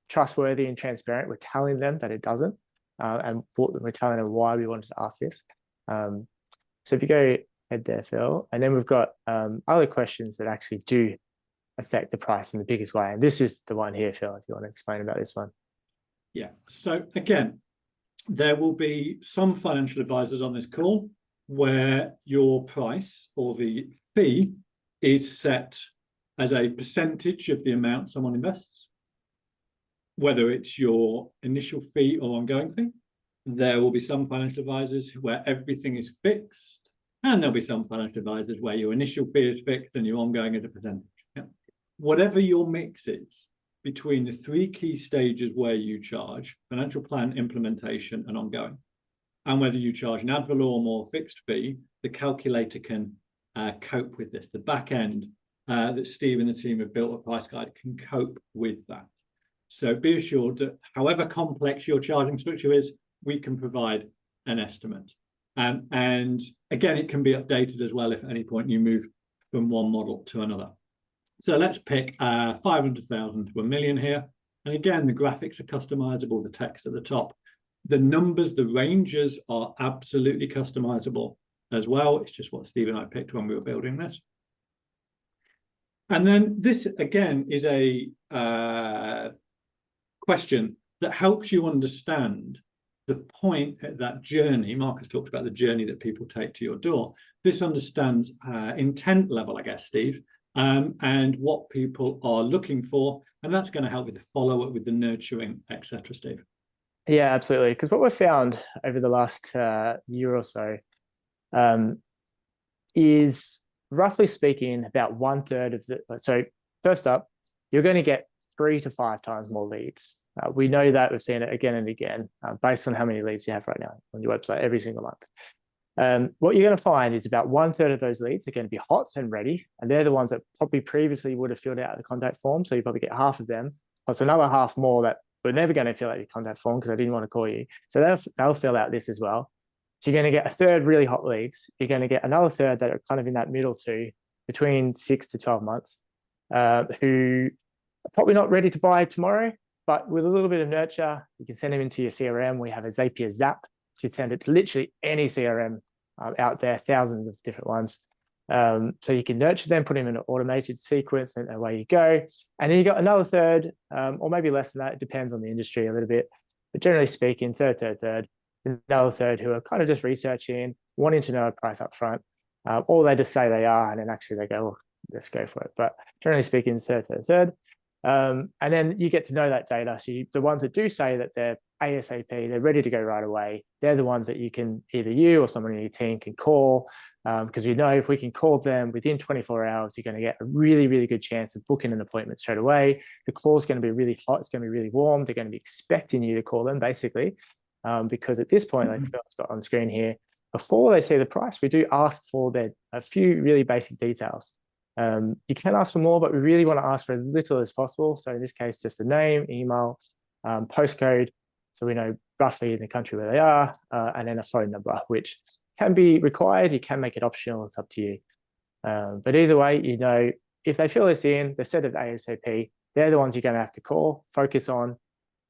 trustworthy and transparent. We're telling them that it doesn't, and we're telling them why we wanted to ask this. So if you go ahead there, Phil, and then we've got other questions that actually do affect the price in the biggest way. And this is the one here, Phil, if you want to explain about this one. Yeah, so again, there will be some financial advisors on this call where your price or the fee is set as a percentage of the amount someone invests, whether it's your initial fee or ongoing fee. There will be some financial advisors where everything is fixed, and there'll be some financial advisors where your initial fee is fixed and your ongoing is a percentage. Yeah. Whatever your mix is between the 3 key stages where you charge, financial plan, implementation, and ongoing, and whether you charge an ad valorem or fixed fee, the calculator can cope with this. The back end that Steve and the team have built at Price Guide can cope with that. So be assured that however complex your charging structure is, we can provide an estimate. And again, it can be updated as well if at any point you move from one model to another. So let's pick 500,000 to $1 million here. And again, the graphics are customizable, the text at the top. The numbers, the ranges are absolutely customizable as well. It's just what Steve and I picked when we were building this. And then this, again, is a question that helps you understand the point at that journey. Marcus talked about the journey that people take to your door. This understands intent level, I guess, Steve. and what people are looking for. And that's going to help with the follow-up, with the nurturing, etc. Steve. Yeah, absolutely. Because what we've found over the last year or so is, roughly speaking, about 1/3 of the. So first up, you're going to get 3 to 5 times more leads. We know that, we've seen it again and again, based on how many leads you have right now on your website every single month. What you're going to find is about 1/3 of those leads are going to be hot and ready, and they're the ones that probably previously would have filled out the contact form. So you probably get half of them, plus another half more that were never going to fill out your contact form because they didn't want to call you. So they'll fill out this as well. So you're going to get 1/3 really hot leads. You're going to get another 1/3 that are kind of in that middle two, between 6 to 12 months, who are probably not ready to buy tomorrow, but with a little bit of nurture, you can send them into your CRM. We have a Zapier Zap to send it to literally any CRM out there, thousands of different ones. So you can nurture them, put them in an automated sequence, and away you go. And then you got another 1/3, or maybe less than that. It depends on the industry a little bit, but generally speaking, third, another 1/3 who are kind of just researching, wanting to know a price up front, or they just say they are, and then actually they go, well, let's go for it. But generally speaking, third. And then you get to know that data. So the ones that do say that they're ASAP, they're ready to go right away, they're the ones that you can, either you or someone in your team can call, because we know if we can call them within 24 hours, you're going to get a really, really good chance of booking an appointment straight away. The call is going to be really hot. It's going to be really warm. They're going to be expecting you to call them, basically, because at this point, like Phil's got on screen here, before they see the price, we do ask for a few really basic details. You can ask for more, but we really want to ask for as little as possible. So in this case, just a name, email, postcode, so we know roughly in the country where they are, and then a phone number, which can be required. You can make it optional. It's up to you. But either way, you know, if they fill this in, they said it ASAP, they're the ones you're going to have to call, focus on.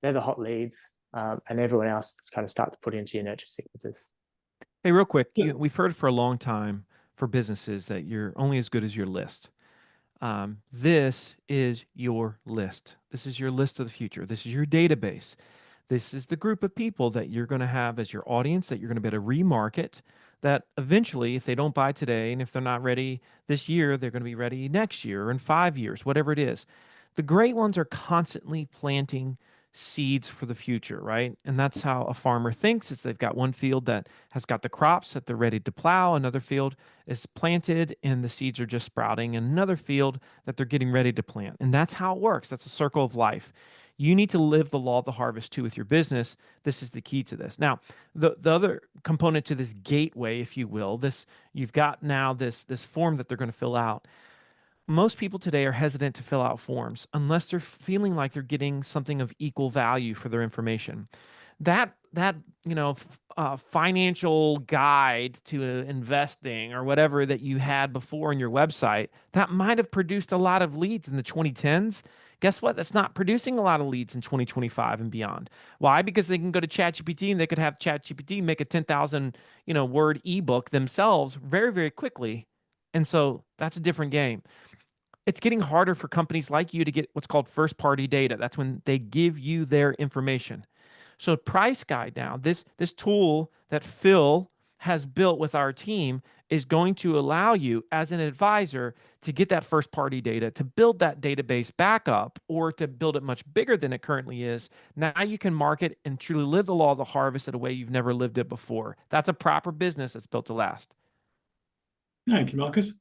They're the hot leads, and everyone else kind of start to put into your nurture sequences. Hey, real quick, we've heard for a long time for businesses that you're only as good as your list. This is your list. This is your list of the future. This is your database. This is the group of people that you're going to have as your audience, that you're going to be able to remarket, that eventually, if they don't buy today and if they're not ready this year, they're going to be ready next year or in 5 years, whatever it is. The great ones are constantly planting seeds for the future, right? And that's how a farmer thinks, is they've got one field that has got the crops that they're ready to plow, another field is planted and the seeds are just sprouting, and another field that they're getting ready to plant. And that's how it works. That's a circle of life. You need to live the law of the harvest too with your business. This is the key to this. Now, the other component to this gateway, if you will, you've got now this form that they're going to fill out. Most people today are hesitant to fill out forms unless they're feeling like they're getting something of equal value for their information. That financial guide to investing or whatever that you had before on your website, that might have produced a lot of leads in the 2010s. Guess what? That's not producing a lot of leads in 2025 and beyond. Why? Because they can go to ChatGPT and they could have ChatGPT make a 10,000 word ebook themselves very, very quickly. And so that's a different game. It's getting harder for companies like you to get what's called first-party data. That's when they give you their information. So Price Guide now, this tool that Phil has built with our team is going to allow you as an advisor to get that first-party data, to build that database back up, or to build it much bigger than it currently is. Now you can market and truly live the law of the harvest in a way you've never lived it before. That's a proper business that's built to last. Thank you, Marcus.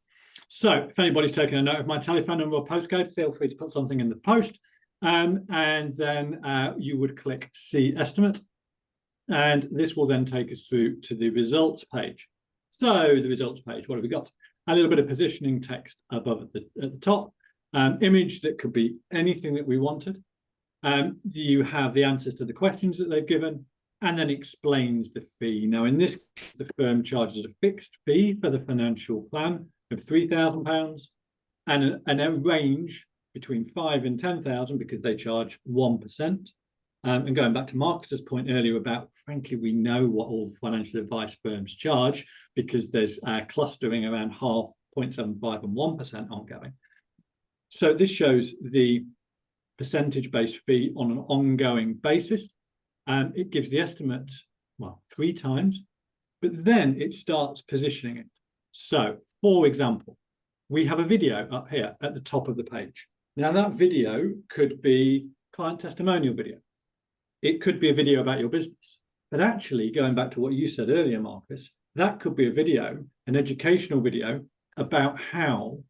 So if anybody's taking a note of my telephone number or postcode, feel free to put something in the post. And then you would click See Estimate. And this will then take us through to the results page. So the results page, what have we got? A little bit of positioning text above at the top. Image that could be anything that we wanted. You have the answers to the questions that they've given, and then explains the fee. Now, in this case, the firm charges a fixed fee for the financial plan of £3,000 and a range between 5 and 10,000 because they charge 1%. And going back to Marcus's point earlier about, frankly, we know what all financial advice firms charge because there's clustering around 0.5, 0.75 and 1% ongoing. So this shows the percentage-based fee on an ongoing basis. It gives the estimate, well, 3 times, but then it starts positioning it. So, for example, we have a video up here at the top of the page. Now, that video could be client testimonial video. It could be a video about your business. But actually, going back to what you said earlier, Marcus, that could be a video, an educational video about how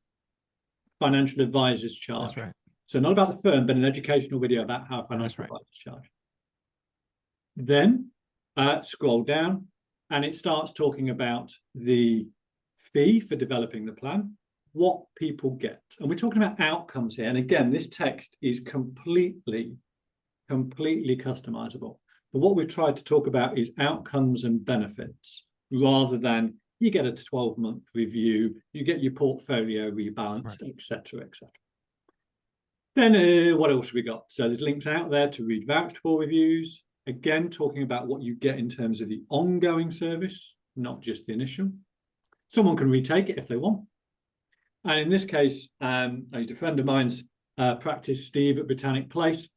financial advisors charge. That's right. So not about the firm, but an educational video about how financial advisors charge. Then scroll down and it starts talking about the fee for developing the plan, what people get. And we're talking about outcomes here. And again, this text is completely customizable. But what we've tried to talk about is outcomes and benefits rather than you get a 12-month review, you get your portfolio rebalanced, etc., etc. Then what else have we got? So there's links out there to read vouched for reviews. Again, talking about what you get in terms of the ongoing service, not just the initial. Someone can retake it if they want. And in this case, I used a friend of mine's practice, Steve, at Britannic Place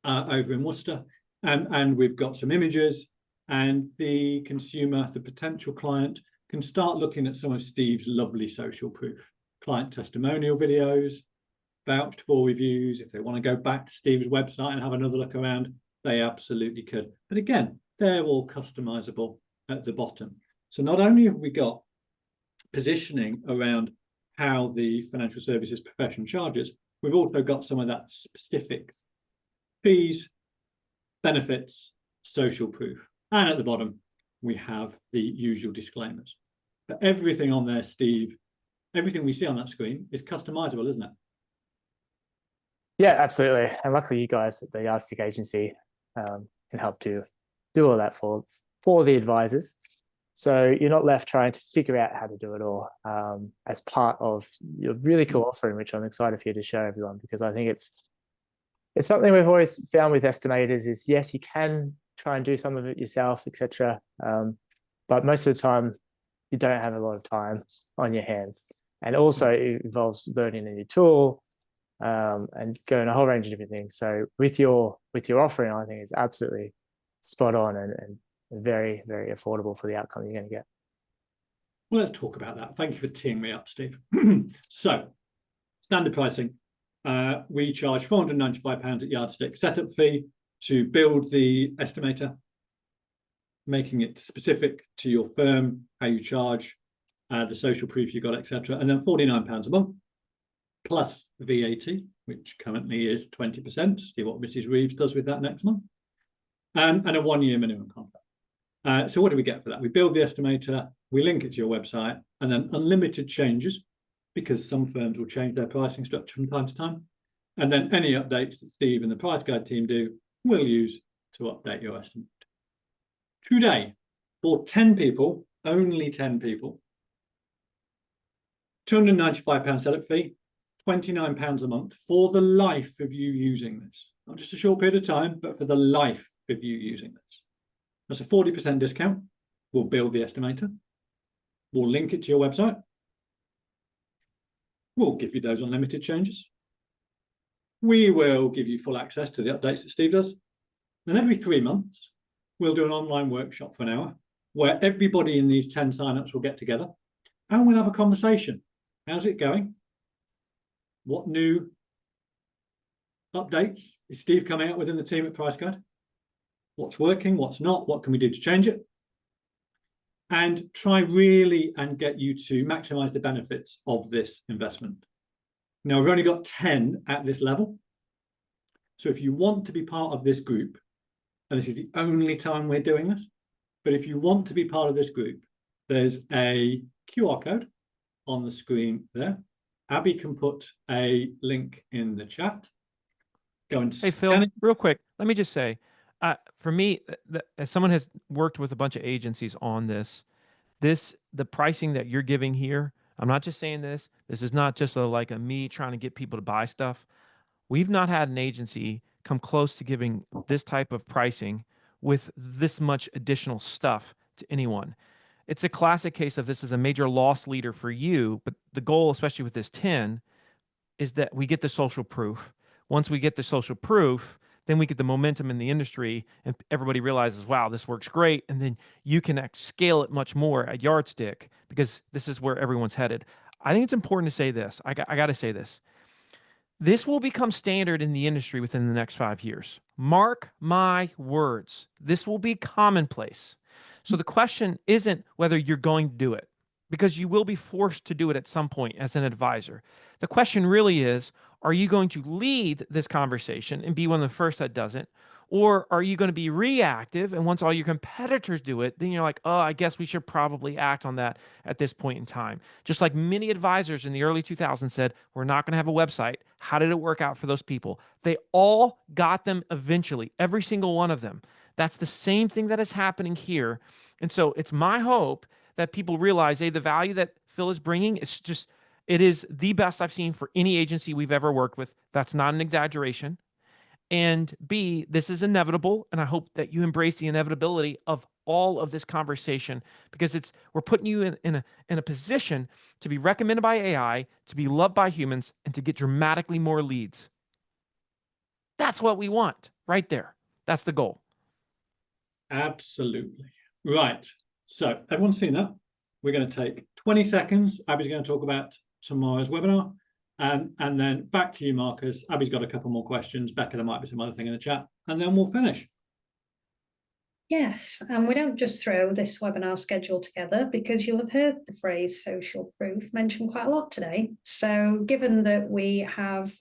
over in Worcester. And we've got some images, and the consumer, the potential client, can start looking at some of Steve's lovely social proof, client testimonial videos, vouched for reviews. If they want to go back to Steve's website and have another look around, they absolutely could. But again, they're all customizable at the bottom. So not only have we got positioning around how the financial services profession charges, we've also got some of that specifics, fees, benefits, social proof. And at the bottom, we have the usual disclaimers. But everything on there, Steve, everything we see on that screen is customizable, isn't it? Yeah, absolutely. And luckily you guys at the Yardstick agency can help to do all that for the advisors. So you're not left trying to figure out how to do it all as part of your really cool offering, which I'm excited for you to show everyone, because I think it's something we've always found with estimators is, yes, you can try and do some of it yourself, etc. But most of the time, you don't have a lot of time on your hands. And also it involves learning a new tool and going a whole range of different things. So with your offering, I think it's absolutely spot on and very, very affordable for the outcome you're going to get. Well, let's talk about that. Thank you for teeing me up, Steve. So standard pricing. We charge £495 at Yardstick setup fee to build the estimator, making it specific to your firm, how you charge, the social proof you got, etc. And then £49 a month plus VAT, which currently is 20%. See what Mrs. Reeves does with that next month. And a 1-year minimum contract. So what do we get for that? We build the estimator, we link it to your website, and then unlimited changes, because some firms will change their pricing structure from time to time. And then any updates that Steve and the Price Guide team do, we'll use to update your estimate. Today, for 10 people, only 10 people, £295 setup fee, £29 a month for the life of you using this. Not just a short period of time, but for the life of you using this. That's a 40% discount. We'll build the estimator. We'll link it to your website. We'll give you those unlimited changes. We will give you full access to the updates that Steve does. And every 3 months, we'll do an online workshop for an hour where everybody in these 10 signups will get together and we'll have a conversation. How's it going? What new updates is Steve coming out within the team at Price Guide? What's working? What's not? What can we do to change it? And try really and get you to maximize the benefits of this investment. Now, we've only got 10 at this level. So if you want to be part of this group, and this is the only time we're doing this, but if you want to be part of this group, there's a QR code on the screen there. Abby can put a link in the chat. Go and Hey, Phil, real quick, let me just say, for me, as someone has worked with a bunch of agencies on this, the pricing that you're giving here, I'm not just saying this. This is not just like a me trying to get people to buy stuff. We've not had an agency come close to giving this type of pricing with this much additional stuff to anyone. It's a classic case of this is a major loss leader for you, but the goal, especially with this 10, is that we get the social proof. Once we get the social proof, then we get the momentum in the industry and everybody realizes, wow, this works great. And then you can scale it much more at Yardstick because this is where everyone's headed. I think it's important to say this. I got to say this. This will become standard in the industry within the next 5 years. Mark my words. This will be commonplace. So the question isn't whether you're going to do it, because you will be forced to do it at some point as an advisor. The question really is, are you going to lead this conversation and be one of the first that does it? Or are you going to be reactive? And once all your competitors do it, then you're like, oh, I guess we should probably act on that at this point in time. Just like many advisors in the early 2000s said, we're not going to have a website. How did it work out for those people? They all got them eventually, every single one of them. That's the same thing that is happening here. And so it's my hope that people realize, hey, the value that Phil is bringing is just, it is the best I've seen for any agency we've ever worked with. That's not an exaggeration. And B, this is inevitable, and I hope that you embrace the inevitability of all of this conversation, because we're putting you in a position to be recommended by AI, to be loved by humans, and to get dramatically more leads. That's what we want right there. That's the goal. Absolutely. Right. So everyone's seen that. We're going to take 20 seconds. Abby's going to talk about tomorrow's webinar. And then back to you, Marcus. Abby's got a couple more questions. Becca, there might be some other thing in the chat. And then we'll finish. Yes, and we don't just throw this webinar schedule together, because you'll have heard the phrase social proof mentioned quite a lot today. So given that we have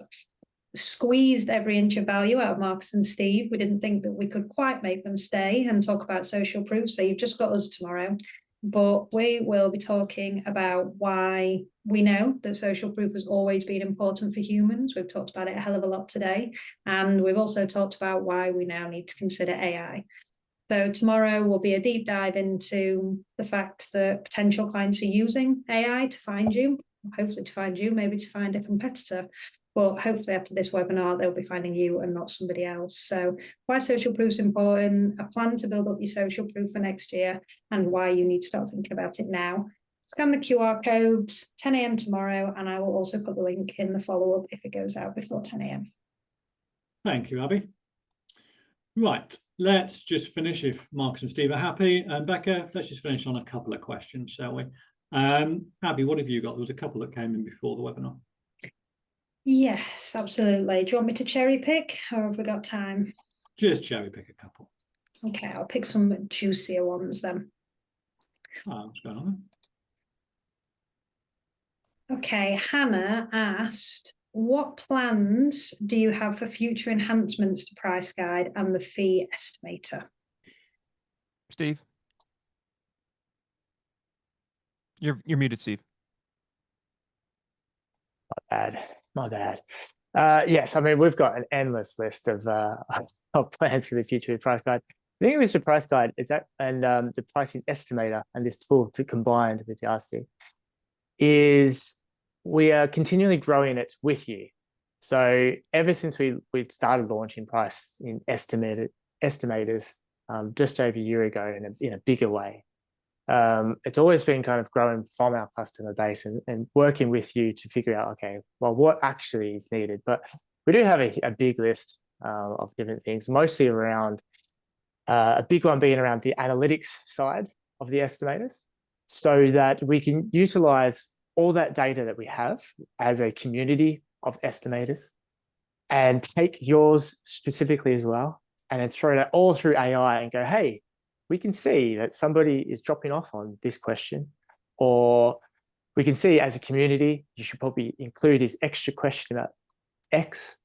squeezed every inch of value out of Marcus and Steve, we didn't think that we could quite make them stay and talk about social proof. So you've just got us tomorrow. But we will be talking about why we know that social proof has always been important for humans. We've talked about it a hell of a lot today. And we've also talked about why we now need to consider AI. So tomorrow will be a deep dive into the fact that potential clients are using AI to find you, hopefully to find you, maybe to find a competitor. But hopefully after this webinar, they'll be finding you and not somebody else. So why social proof is important, a plan to build up your social proof for next year, and why you need to start thinking about it now. Scan the QR code, 10 a.m. tomorrow, and I will also put the link in the follow-up if it goes out before 10 a.m. Thank you, Abby. Right, let's just finish if Marcus and Steve are happy. And Becca, let's just finish on a couple of questions, shall we? Abby, what have you got? There was a couple that came in before the webinar. Yes, absolutely. Do you want me to cherry pick, or have we got time? Just cherry pick a couple. Okay, I'll pick some juicier ones then. Oh, what's going on there? Okay, Hannah asked, what plans do you have for future enhancements to Price Guide and the fee estimator? Steve? You're muted, Steve. My bad. Yes, I mean, we've got an endless list of plans for the future with Price Guide. The thing with the Price Guide is that, and the pricing estimator and this tool to combine with the RC is we are continually growing it with you. So ever since we started launching price in estimators just over a year ago in a bigger way, it's always been kind of growing from our customer base and working with you to figure out, okay, well, what actually is needed. But we do have a big list of different things, mostly around a big one being around the analytics side of the estimators, so that we can utilize all that data that we have as a community of estimators and take yours specifically as well, and then throw that all through AI and go, hey, we can see that somebody is dropping off on this question, or we can see as a community, you should probably include this extra question about X,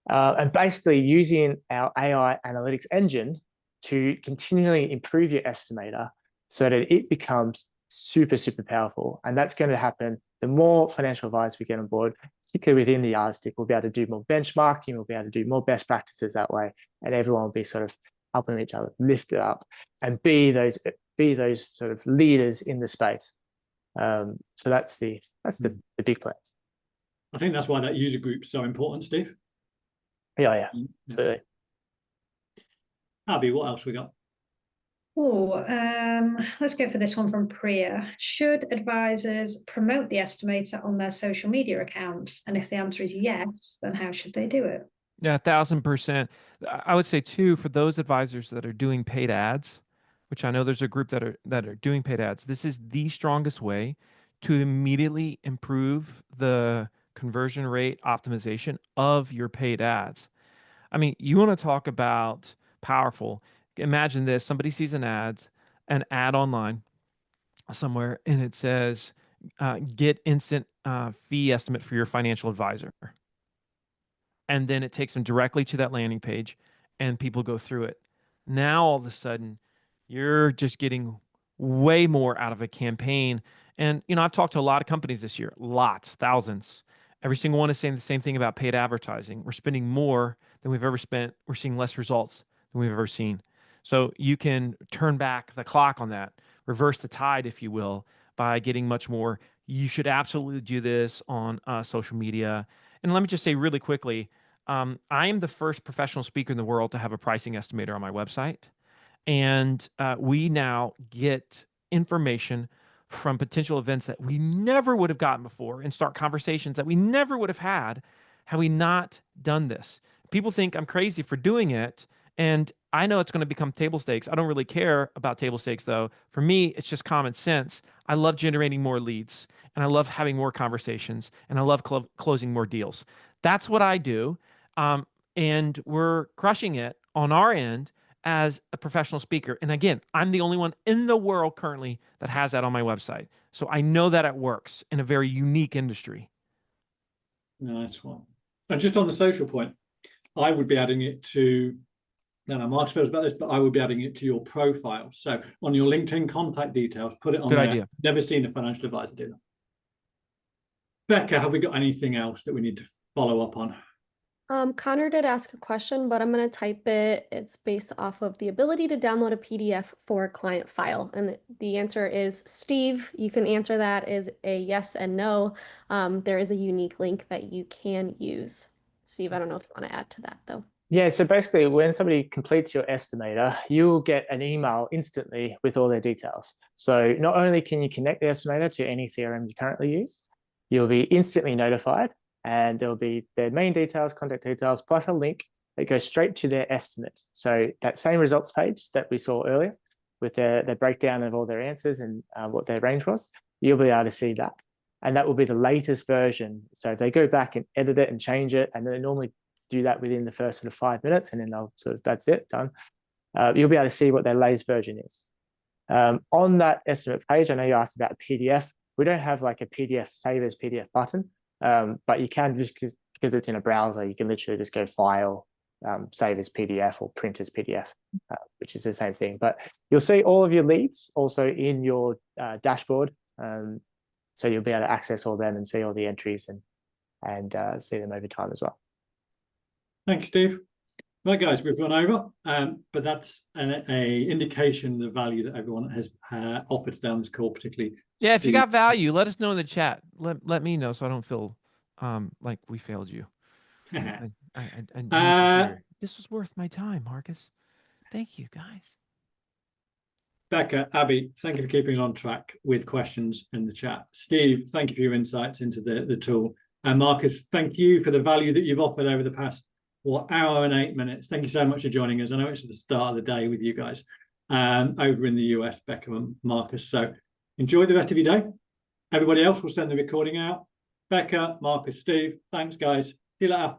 and basically using our AI analytics engine to continually improve your estimator so that it becomes super, super powerful. And that's going to happen the more financial advice we get on board, particularly within the yardstick. We'll be able to do more benchmarking, we'll be able to do more best practices that way, and everyone will be sort of helping each other lift it up and be those sort of leaders in the space. So that's the big plans. I think that's why that user group's so important, Steve. Yeah, absolutely. Abby, what else we got? Oh, let's go for this one from Priya. Should advisors promote the estimator on their social media accounts? And if the answer is yes, then how should they do it? Yeah, 1000%. I would say too, for those advisors that are doing paid ads, which I know there's a group that are doing paid ads, this is the strongest way to immediately improve the conversion rate optimization of your paid ads. I mean, you want to talk about powerful. Imagine this, somebody sees an ad online somewhere, and it says, get instant fee estimate for your financial advisor. And then it takes them directly to that landing page, and people go through it. Now, all of a sudden, you're just getting way more out of a campaign. And, I've talked to a lot of companies this year, lots, thousands. Every single one is saying the same thing about paid advertising. We're spending more than we've ever spent. We're seeing less results than we've ever seen. So you can turn back the clock on that, reverse the tide, if you will, by getting much more. You should absolutely do this on social media. And let me just say really quickly, I am the first professional speaker in the world to have a pricing estimator on my website. And we now get information from potential events that we never would have gotten before and start conversations that we never would have had we not done this. People think I'm crazy for doing it. And I know it's going to become table stakes. I don't really care about table stakes, though. For me, it's just common sense. I love generating more leads, and I love having more conversations, and I love closing more deals. That's what I do. And we're crushing it on our end as a professional speaker. And again, I'm the only one in the world currently that has that on my website. So I know that it works in a very unique industry. Nice one. And just on the social point, I would be adding it to, I don't know, Mark feels about this, but I would be adding it to your profile. So on your LinkedIn contact details, put it on Good there. idea. Never seen a financial advisor do that. Becca, have we got anything else that we need to follow up on? Connor did ask a question, but I'm going to type it. It's based off of the ability to download a PDF for a client file. And the answer is, Steve, you can answer that is a yes and no. There is a unique link that you can use. Steve, I don't know if you want to add to that, though. Yeah, so basically when somebody completes your estimator, you'll get an email instantly with all their details. So not only can you connect the estimator to any CRM you currently use, you'll be instantly notified, and there'll be their main details, contact details, plus a link that goes straight to their estimate. So that same results page that we saw earlier with their breakdown of all their answers and what their range was, you'll be able to see that. And that will be the latest version. So if they go back and edit it and change it, and they normally do that within the first sort of 5 minutes, and then they'll sort of, that's it, done. You'll be able to see what their latest version is. On that estimate page, I know you asked about a PDF. We don't have like a PDF, save as PDF button, but you can, just because it's in a browser, you can literally just go file, save as PDF or print as PDF, which is the same thing. But you'll see all of your leads also in your dashboard. So you'll be able to access all them and see all the entries and see them over time as well. Thanks, Steve. Right, guys, we've run over, but that's an indication of the value that everyone has offered down this call, particularly Yeah, Steve. if you got value, let us know in the chat. Let me know so I don't feel like we failed you. I need to hear. This was worth my time, Marcus. Thank you, guys. Becca, Abby, thank you for keeping us on track with questions in the chat. Steve, thank you for your insights into the tool. And Marcus, thank you for the value that you've offered over the past hour and 8 minutes. Thank you so much for joining us. I know it's at the start of the day with you guys over in the US, Becca and Marcus. So enjoy the rest of your day. Everybody else will send the recording out. Becca, Marcus, Steve, thanks, guys. See you later.